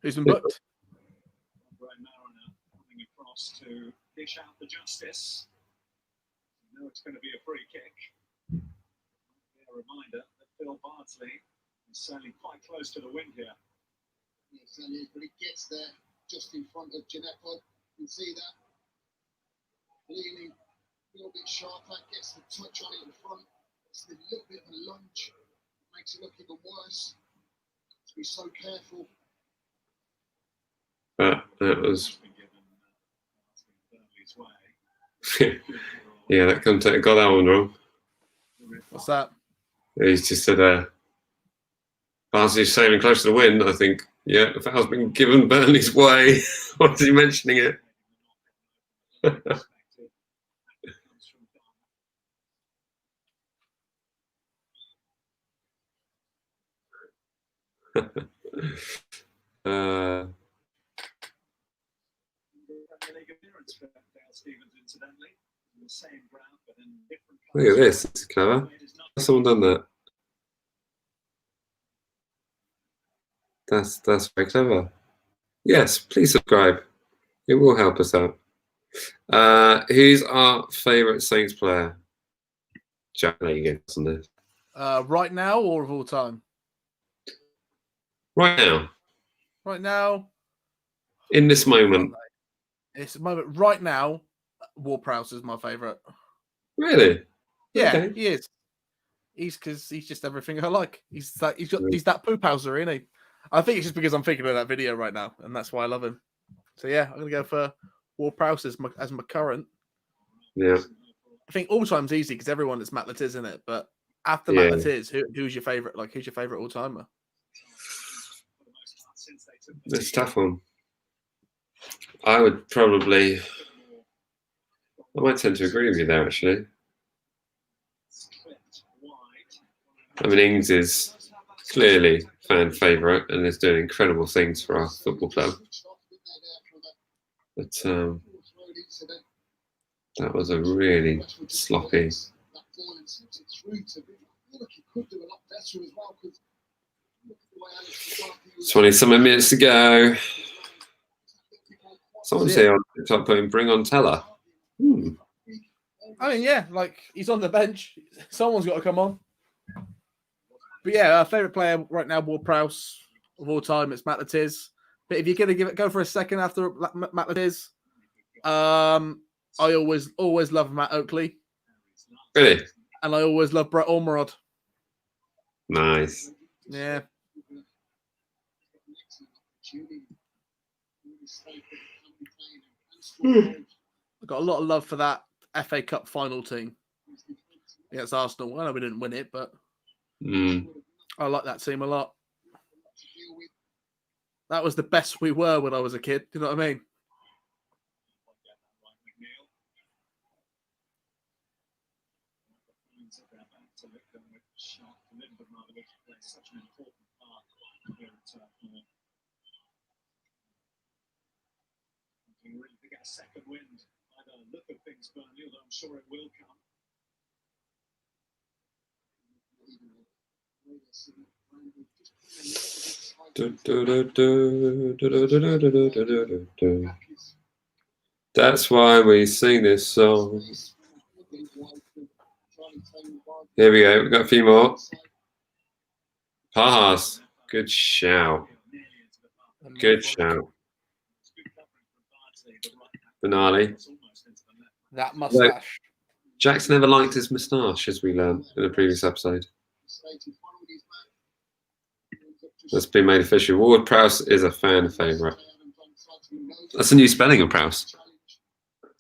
Who's been booked? To dish out the justice. You know it's going to be a free kick. A reminder that Phil Bardsley is certainly quite close to the win here. Yeah, certainly is, but he gets there just in front of Gineppo. You can see that. Leaning a little bit sharper, gets the touch on it in front. It's a little bit of a lunge. Makes it look even worse. To be so careful. But that was. Yeah, that contact got that one wrong. What's that? He's just said, Barnsley's sailing close to the win. I think, yeah, the foul's been given Burnley's way. Why is he mentioning it? Look at this, it's clever. Has someone done that? That's very clever. Yes, please subscribe. It will help us out. Who's our favourite Saints player? Jack, there you go on this. Right now or of all time? Right now. Right now. In this moment. It's a moment. Right now, Ward-Prowse is my favourite. Really? Yeah, Okay. he is. He's just everything I like. He's that poop-houser, isn't he? I think it's just because I'm thinking of that video right now, and that's why I love him. So yeah, I'm gonna go for Ward-Prowse as my current. Yeah. I think all time's easy because everyone is Matt Latiz in it, but after Matt Latiz, who's your favourite? Like, who's your favourite all timer? It's a tough one. I would probably. I might tend to agree with you there, actually. I mean, Ings is clearly fan favourite and is doing incredible things for our football club. But that was a really sloppy. 20-something minutes to go. Someone's here on TikTok putting bring on Teller. I mean, yeah, like he's on the bench. Someone's got to come on. But yeah, our favourite player right now, Ward-Prowse of all time, it's Matt Latiz. But if you're going to go for a second after Matt Latiz, I always love Matt Oakley. Really? And I always love Brett Ormerod. Nice. Yeah. I've got a lot of love for that FA Cup final team against Arsenal. I know we didn't win it, but I like that team a lot. That was the best we were when I was a kid. Do you know what I mean? Really to get a second wind by the look of things, Burnley, although I'm sure it will come. That's why we sing this song. Here we go. We've got a few more. Pass. Good shout. Good shout. Benali. That mustache. Jackson never liked his moustache, as we learned in a previous episode. That's been made official. Ward Prowse is a fan favourite. That's a new spelling of Prowse.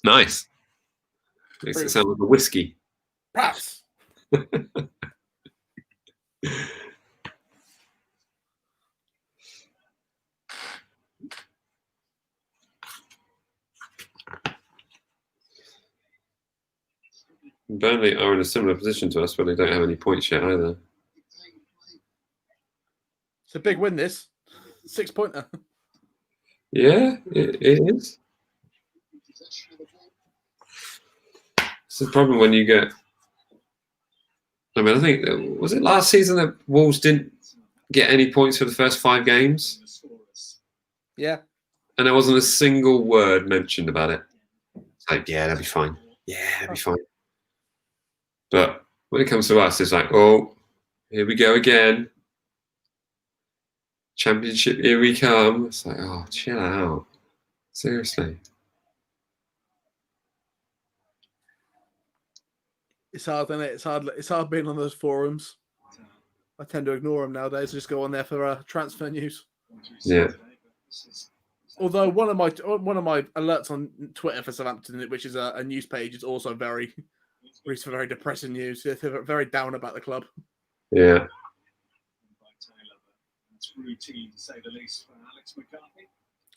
Nice. Makes it sound like a whiskey. Prowse. Burnley are in a similar position to us, but they don't have any points yet either. It's a big win, this 6-pointer. Yeah, it is. It's the problem when you get. I mean, I think was it last season that Wolves didn't get any points for the first 5 games? Yeah, and there wasn't a single word mentioned about it. It's like, yeah, that'd be fine. Yeah, that'd be fine. But when it comes to us, it's like, oh, here we go again. Championship, here we come. It's like, oh, chill out. Seriously. it's hard, isn't it? It's hard being on those forums. I tend to ignore them nowadays. Just go on there for transfer news. Yeah. Although one of my alerts on Twitter for Southampton, which is a news page, is also very depressing news. They're very down about the club. Yeah. It's routine to say the least for Alex McCarthy.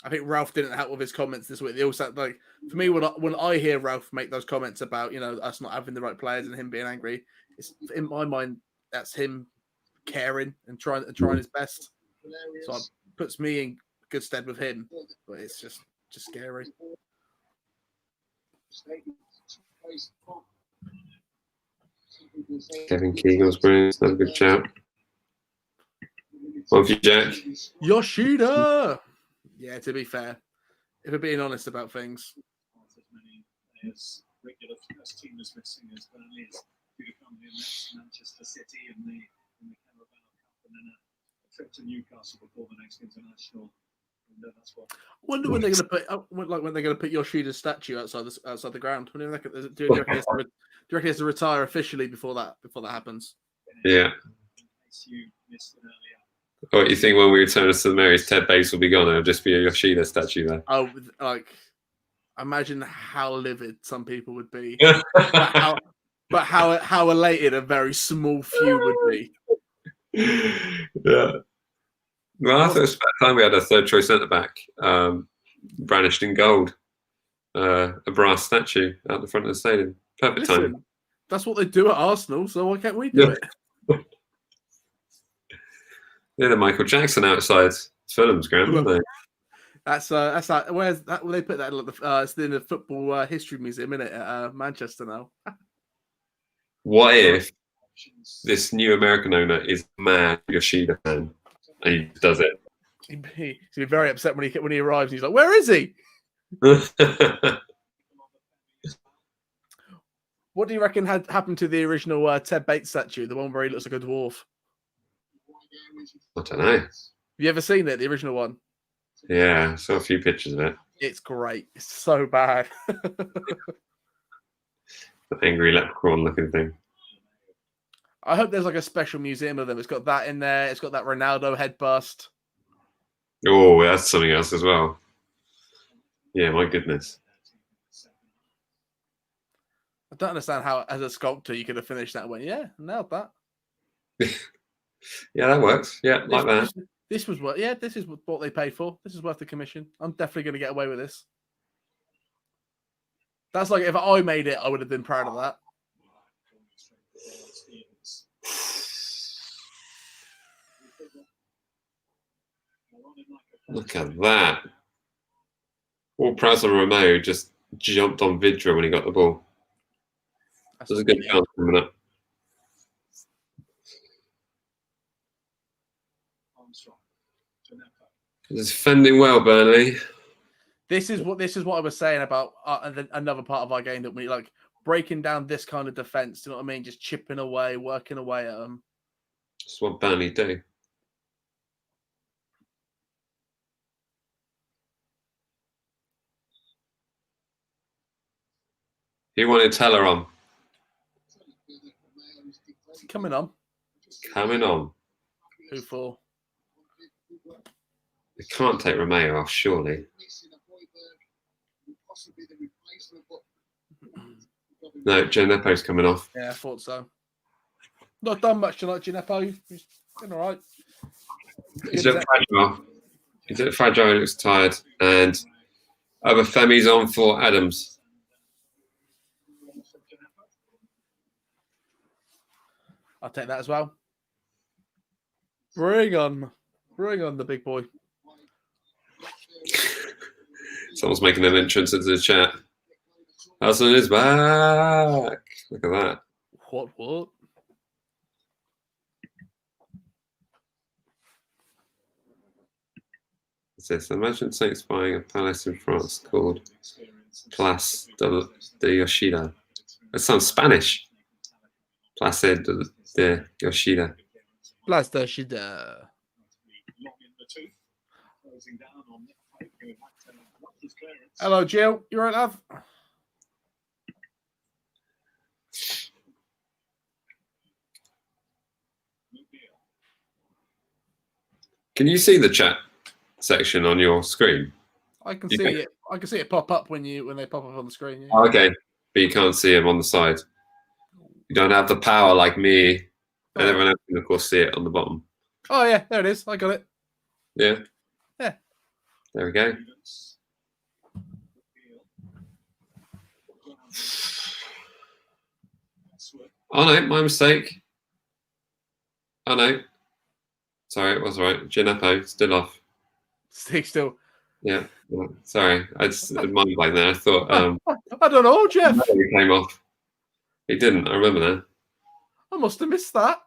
I think Ralph didn't help with his comments this week. They also, like, for me, when I hear Ralph make those comments about, you know, us not having the right players and him being angry, it's in my mind that's him caring and trying his best. So it puts me in good stead with him, but it's just scary. Kevin Keegan's brilliant. That's a good shout. One for you, Jack. Yoshida! Yeah, to be fair, if we're being honest about things. As many players, regular first teamers missing as Burnley is due to come here next, Manchester City in the Carabao Cup, and then a trip to Newcastle before the next international. And that's what. I wonder when they're going to put Yoshida's statue outside the ground. Do you reckon he has to retire officially before that happens? Yeah. You missed it earlier. What you think when we return to the Marys, Ted Bates will be gone? It'll just be a Yoshida statue there. Oh, like, imagine how livid some people would be, but how elated a very small few would be. Yeah. Well, I thought it was about time we had a third choice centre back, brandished in gold, a brass statue out the front of the stadium. Perfect timing. That's what they do at Arsenal, so why can't we do it? They're the Michael Jackson outside Fulham's ground, aren't they? That's like, where's that? Well, they put that it's in the Football History Museum, isn't it, at Manchester now. What if this new American owner is mad Yoshida fan and he does it? He'd be very upset when he arrives. And he's like, "Where is he?" What do you reckon had happened to the original Ted Bates statue, the one where he looks like a dwarf? I don't know. Have you ever seen it, the original one? Yeah, I saw a few pictures of it. It's great. It's so bad. The angry leprechaun looking thing. I hope there's like a special museum of them. It's got that in there. It's got that Ronaldo head bust. Oh, that's something else as well. Yeah, my goodness. I don't understand how, as a sculptor, you could have finished that one. Yeah, nailed that. Yeah, that works. Yeah, like that. This was what. Yeah, this is what they paid for. This is worth the commission. I'm definitely going to get away with this. That's like if I made it, I would have been proud of that. Look at that. All Prowse and Romeo just jumped on Vidra when he got the ball. There's a good chance coming up. It's defending well, Burnley. This is what I was saying about another part of our game, that we like breaking down this kind of defense. Do you know what I mean? Just chipping away, working away at them. That's what Burnley do. He wanted Teller on. coming on. Coming on. Who for? They can't take Romeo off, surely. No, Gineppo's coming off. Yeah, I thought so. Not done much tonight, Gineppo. He's been all right. He's a bit fragile. He's a bit fragile. He looks tired. And Femi's on for Adams. I'll take that as well. Bring on the big boy. Someone's making an entrance into the chat. Hudson is back. Look at that. What? What's this? Imagine Saints buying a palace in France called Place de Yoshida. That sounds Spanish. Place de Yoshida. Place de Yoshida. Hello, Jill. You right, love? Can you see the chat section on your screen? I can see it. I can see it pop up when they pop up on the screen. Yeah. Oh, okay, but you can't see them on the side. You don't have the power like me, and everyone else can, of course, see it on the bottom. Oh yeah, there it is. I got it. Yeah. Yeah. There we go. Oh no, my mistake. Oh no. Sorry, it was right. Gineppo, still off. Still. Yeah. Sorry. I just mind blank there. I thought I don't know, Jeff. he came off. He didn't, I remember that. I must have missed that.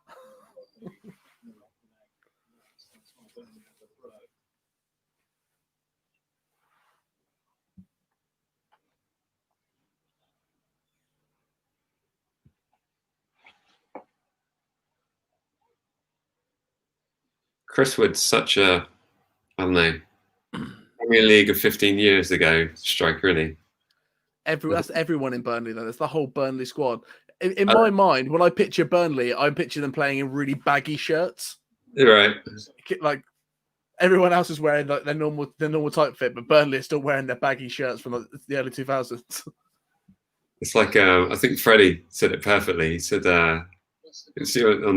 Chris Wood's such a, I don't know, Premier League of 15 years ago striker, really. That's everyone in Burnley, though. That's the whole Burnley squad. In my mind, when I picture Burnley, I picture them playing in really baggy shirts. You're right. Like everyone else is wearing like their normal type fit, but Burnley are still wearing their baggy shirts from the early 2000s. It's like I think Freddie said it perfectly. He said on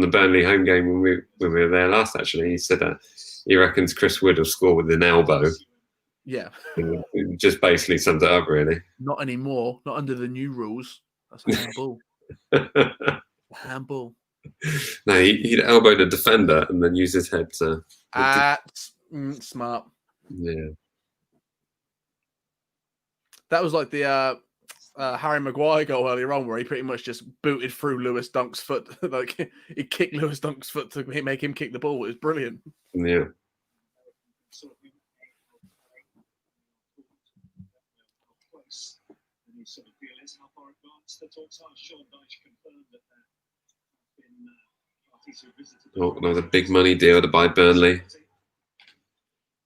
the Burnley home game when we were there last. Actually, he said he reckons Chris Wood will score with an elbow. Yeah, it just basically sums it up, really. Not anymore. Not under the new rules. That's a handball. Handball. No, he'd elbow the defender and then use his head to. Smart. Yeah. That was like the Harry Maguire goal earlier on, where he pretty much just booted through Lewis Dunk's foot. Like he kicked Lewis Dunk's foot to make him kick the ball. It was brilliant. Yeah. Oh, another big money deal to buy Burnley.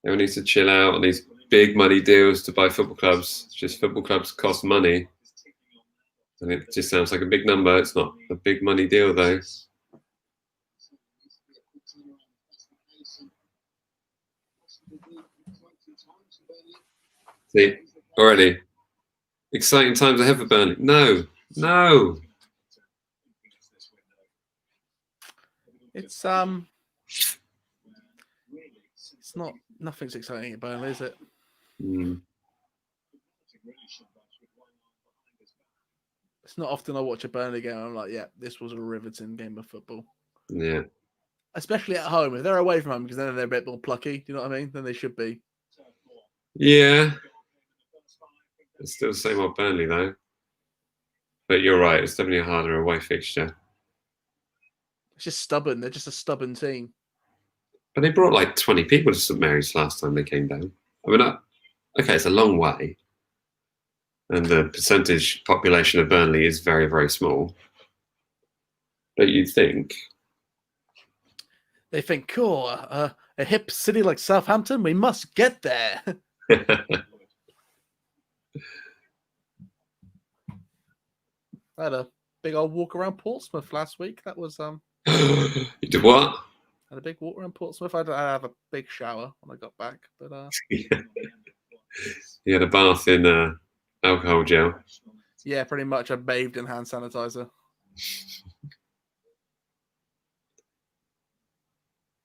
Everyone needs to chill out on these big money deals to buy football clubs. It's just football clubs cost money. And it just sounds like a big number. It's not a big money deal, though. See, already. Exciting times ahead for Burnley. No. It's not. Nothing's exciting at Burnley, is it? Mm. It's not often I watch a Burnley game and I'm like, yeah, this was a riveting game of football. Yeah. Especially at home. If they're away from home, because then they're a bit more plucky, do you know what I mean? Then they should be. Yeah. It's still the same old Burnley, though. But you're right. It's definitely a harder away fixture. It's just stubborn. They're just a stubborn team. But they brought like 20 people to St Mary's last time they came down. I mean, okay, it's a long way. And the percentage population of Burnley is very, very small. But you'd think. They think, cool, a hip city like Southampton, we must get there. I had a big old walk around Portsmouth last week. That was You did what? Had a big walk around Portsmouth. I had to have a big shower when I got back, but You had a bath in alcohol gel. yeah, pretty much. I bathed in hand sanitizer.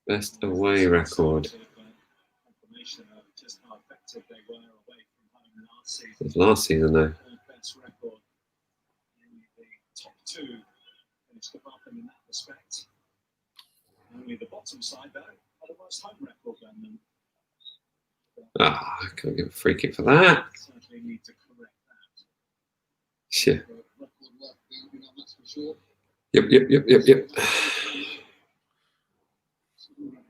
Best away record. It was last season though. Best record. Only the top two finished above them in that respect. Only the bottom side though had a worse home record than them. Ah, I can't give a free kick for that. Certainly need to correct that. Shit. Record worth beating, that's for sure. Yep.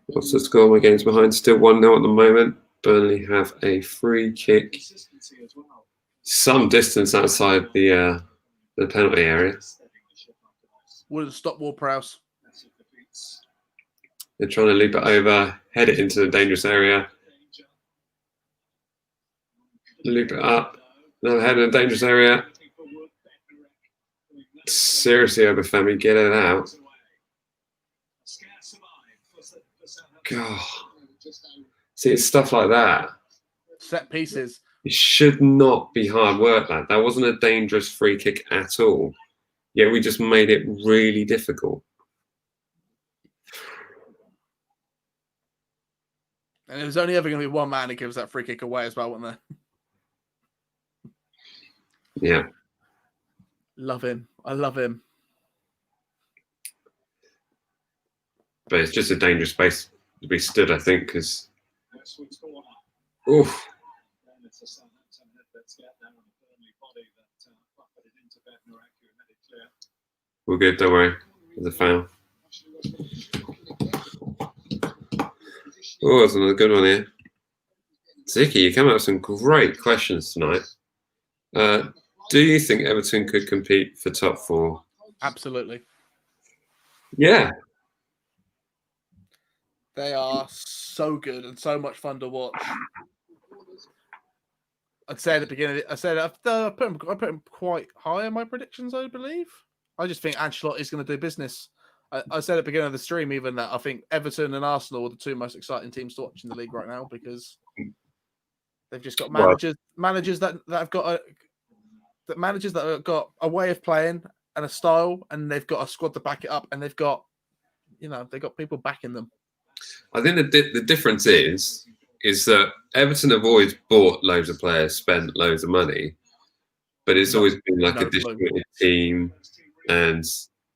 What's the score? My game's behind. Still 1-0 at the moment. Burnley have a free kick. Consistency as well. Some distance outside the penalty area. Wouldn't stop Ward-Prowse. They're trying to loop it over, head it into the dangerous area. Loop it up. Another head in the dangerous area. Seriously, Obafemi, get it out. God. See, it's stuff like that. Set pieces. It should not be hard work, lad. That wasn't a dangerous free kick at all. Yet we just made it really difficult. And it was only ever going to be one man who gives that free kick away as well, wasn't there? Yeah. Love him. I love him. But it's just a dangerous space to be stood, I think, because... Oof. We're good, don't worry. There's a foul. Oh, that's another good one here. Zicky, you come up with some great questions tonight. Do you think Everton could compete for top four? Absolutely. Yeah. They are so good and so much fun to watch. I'd say at the beginning, I put him quite high in my predictions, I believe. I just think Ancelotti is going to do business. I said at the beginning of the stream even that I think Everton and Arsenal are the two most exciting teams to watch in the league right now because they've just got managers that have got a way of playing and a style, and they've got a squad to back it up, and they've got people backing them. I think the difference is that Everton have always bought loads of players, spent loads of money, but it's always been like a distributed team, and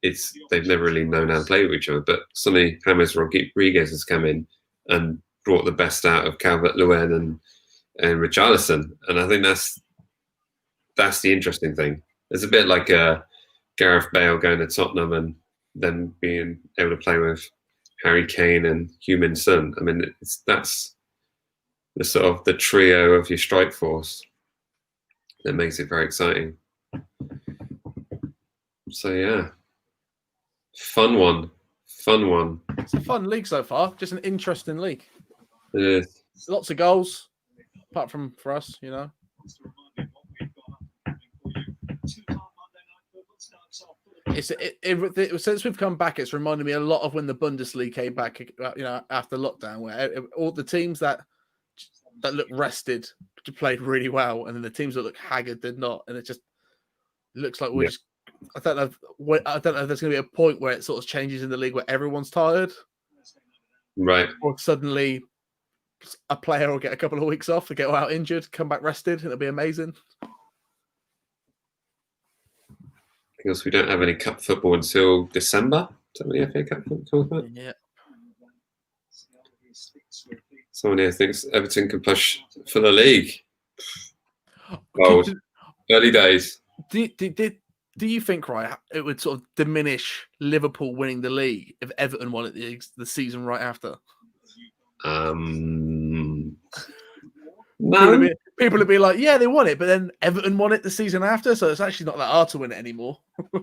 they've never really known how to play with each other. But suddenly James Rodriguez has come in and brought the best out of Calvert-Lewin and Richarlison, and I think that's the interesting thing. It's a bit like Gareth Bale going to Tottenham and then being able to play with Harry Kane and Heung-min Son. I mean, that's the sort of the trio of your strike force that makes it very exciting. So yeah, fun one. It's a fun league so far. Just an interesting league. It is. Lots of goals, apart from for us, you know. Since we've come back, it's reminded me a lot of when the Bundesliga came back, after lockdown, where all the teams that looked rested played really well, and then the teams that looked haggard did not, and it just looks like we're just. I don't know if there's going to be a point where it sort of changes in the league where everyone's tired, right? Or suddenly a player will get a couple of weeks off, to get out injured, come back rested, and it'll be amazing. Because we don't have any cup football until December. Is that when the FA Cup football? Yeah. Someone here thinks Everton can push for the league. Gold. Early days. Do you think, right, it would sort of diminish Liverpool winning the league if Everton won it the season right after? No. People would be like, yeah, they won it, but then Everton won it the season after, so it's actually not that hard to win it anymore.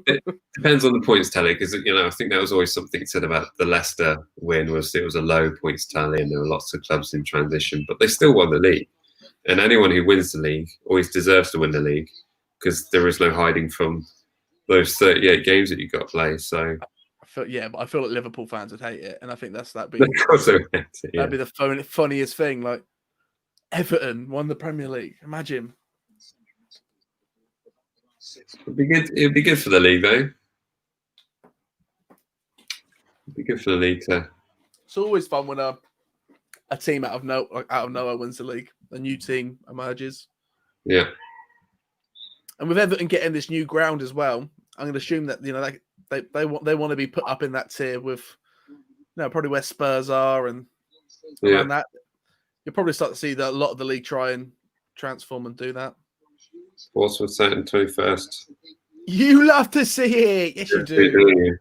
It depends on the points tally, because I think there was always something said about the Leicester win was it was a low points tally and there were lots of clubs in transition, but they still won the league. And anyone who wins the league always deserves to win the league because there is no hiding from those 38 games that you've got to play. So but I feel like Liverpool fans would hate it, and I think that'd be Of course, yeah. that'd be the funniest thing. Like Everton won the Premier League. Imagine. It'd be good. It'd be good for the league, though. It'd be good for the league, so. It's always fun when a team out of nowhere wins the league. A new team emerges. Yeah. And with Everton getting this new ground as well, I'm going to assume that they want to be put up in that tier with, probably where Spurs are and around that. You'll probably start to see that a lot of the league try and transform and do that. Portsmouth Saturday 21st. You love to see it, yes you do.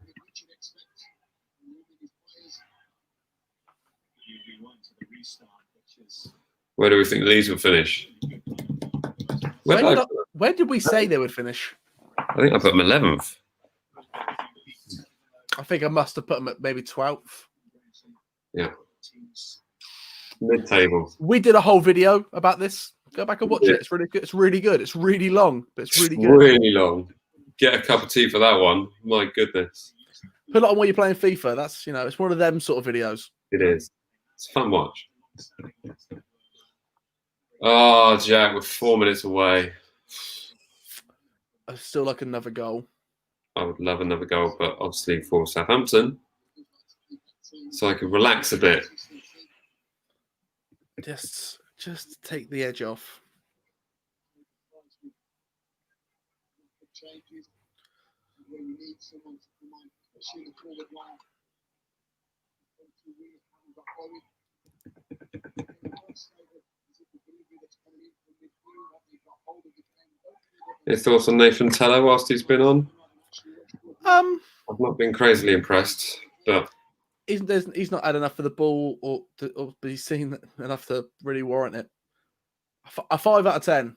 Where do we think Leeds will finish? Where did we say they would finish? I think I put them 11th. I think I must have put them at maybe 12th. Yeah. Mid-table. We did a whole video about this. Go back and watch it. It's really good. It's really good. It's really long, but it's really good. Really long. Get a cup of tea for that one. My goodness. Put it on while you're playing FIFA. That's it's one of them sort of videos. It is. It's a fun watch. Oh, Jack, we're 4 minutes away. I still like another goal. I would love another goal, but obviously for Southampton, so I can relax a bit. Just take the edge off. Any thoughts on Nathan Teller whilst he's been on? I've not been crazily impressed, but he's not had enough of the ball or he's seen enough to really warrant it. A 5 out of 10.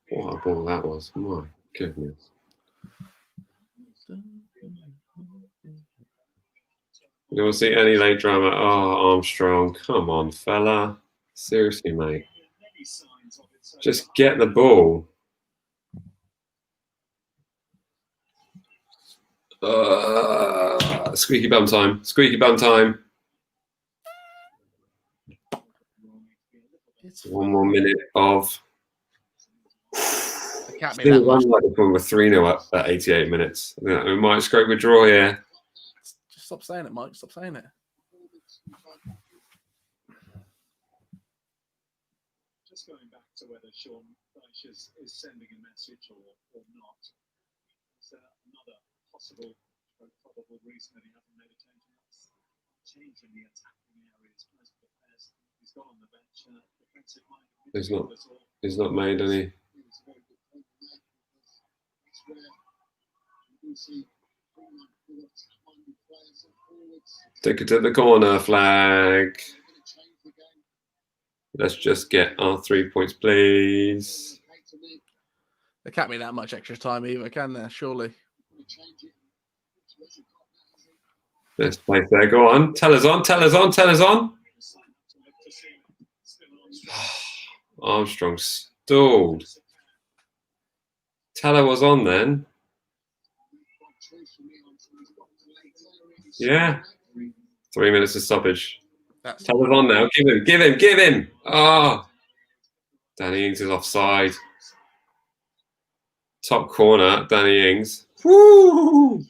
What a ball that was. My goodness. You don't see any late drama. Oh, Armstrong. Come on, fella. Seriously, mate. Just get the ball. Squeaky bum time. Squeaky bum time. One more minute of. Still run like we're 3-0 up at 88 minutes. We might scrape a draw here. Just stop saying it, Mike. Stop saying it. Just going back to whether Sean Dyche is sending a message or not. Is there another possible or probable reason that he hasn't made a change? Change in the attacking areas. Most of the players he's got on the bench. Defensive mind. He's not made any. Take it to the corner flag. Let's just get our 3 points, please. There can't be that much extra time either, can there? Surely. Let's place there. Go on. Tell us on. Tell us on. Tell us on. Armstrong stalled. Teller was on then. Yeah. 3 minutes of stoppage. Teller's on now. Give him. Oh. Danny Ings is offside. Top corner, Danny Ings. Woo!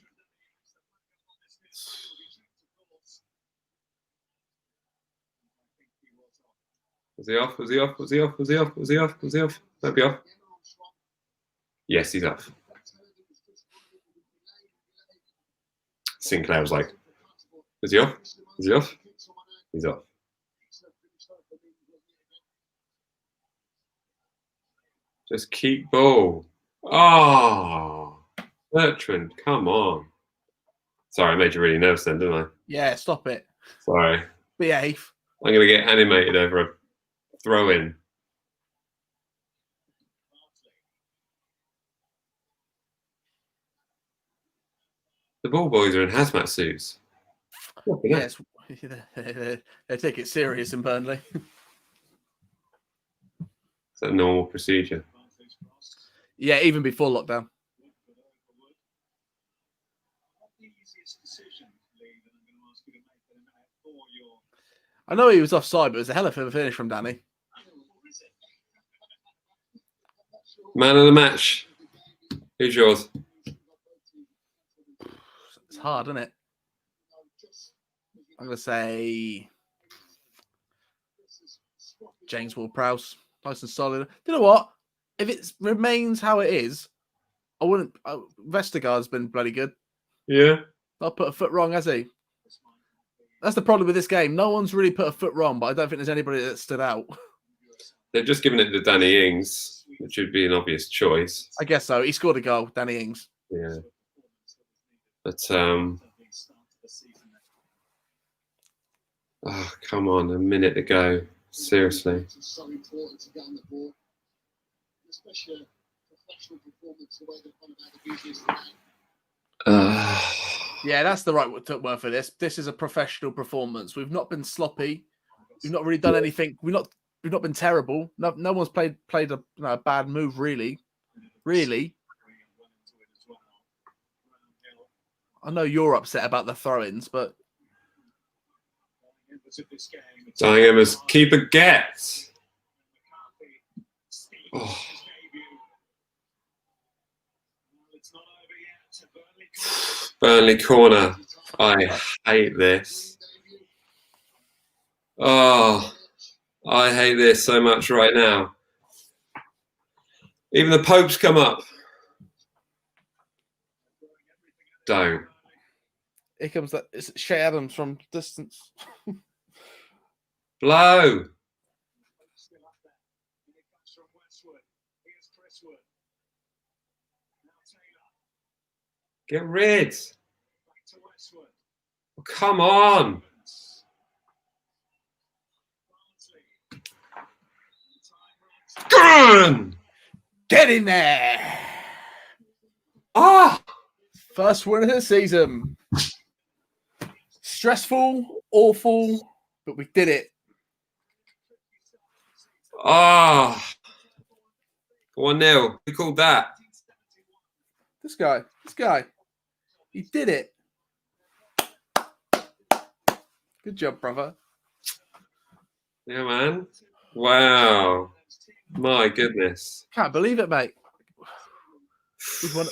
Was he off? Might be off. Yes, he's off. Sinclair was like, is he off? He's off. Just keep ball. Oh, Bertrand, come on. Sorry, I made you really nervous then, didn't I? Yeah, stop it. Sorry. Behave. I'm going to get animated over a throw-in. The ball boys are in hazmat suits. Yes, they take it serious in Burnley. It's a normal procedure. Yeah, even before lockdown. I know he was offside, but it was a hell of a finish from Danny. Man of the match. Who's yours? It's hard, isn't it? I'm going to say James Ward-Prowse. Nice and solid. You know what? If it remains how it is, I wouldn't. Vestergaard's been bloody good. Yeah. Not put a foot wrong, has he? That's the problem with this game. No one's really put a foot wrong, but I don't think there's anybody that stood out. They've just given it to Danny Ings, which would be an obvious choice. I guess so. He scored a goal, Danny Ings. Yeah. But oh, come on, a minute to go. Seriously. It's so important to get on the ball, especially a professional performance the way they've gone about the business today. Yeah, that's the right word for this. This is a professional performance. We've not been sloppy. We've not really done anything. We've not been terrible. No one's played a bad move, really. Really. I know you're upset about the throw-ins, but Diana's keeper gets. Oh. Burnley corner. I hate this. Oh, I hate this so much right now. Even the Pope's come up. Don't. here comes that. It's Shea Adams from distance. Blow. Get rid. Oh, come on. Gone. Get in there. Ah. First win of the season. Stressful, awful, but we did it. Ah. 1-0. Who called that? This guy. He did it. Good job, brother. Yeah, man. Wow. My goodness. Can't believe it, mate.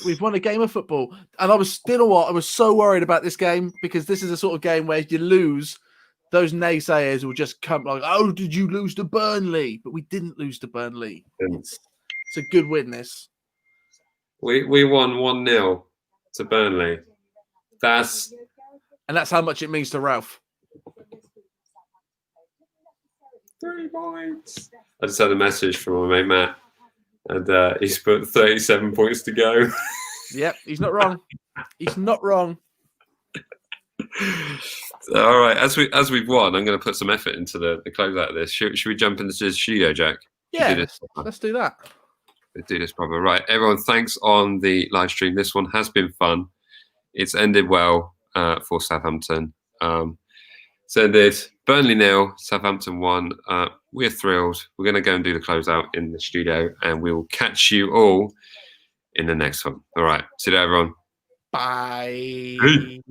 We've won a game of football. And I was so worried about this game because this is a sort of game where if you lose, those naysayers will just come like, oh, did you lose to Burnley? But we didn't lose to Burnley. It's a good win, this. We won 1-0 to Burnley. And that's how much it means to Ralph. 3 points. I just had a message from my mate Matt, and he's put 37 points to go. Yep, he's not wrong. He's not wrong. All right, as we've won, I'm going to put some effort into the closeout of this. Should we jump into the studio, Jack? Yeah, let's do that. Let's do this, brother. Right, everyone, thanks on the live stream. This one has been fun. It's ended well for Southampton. So there's Burnley 0, Southampton 1. We're thrilled. We're going to go and do the closeout in the studio, and we will catch you all in the next one. All right. See you later, everyone. Bye. Hey.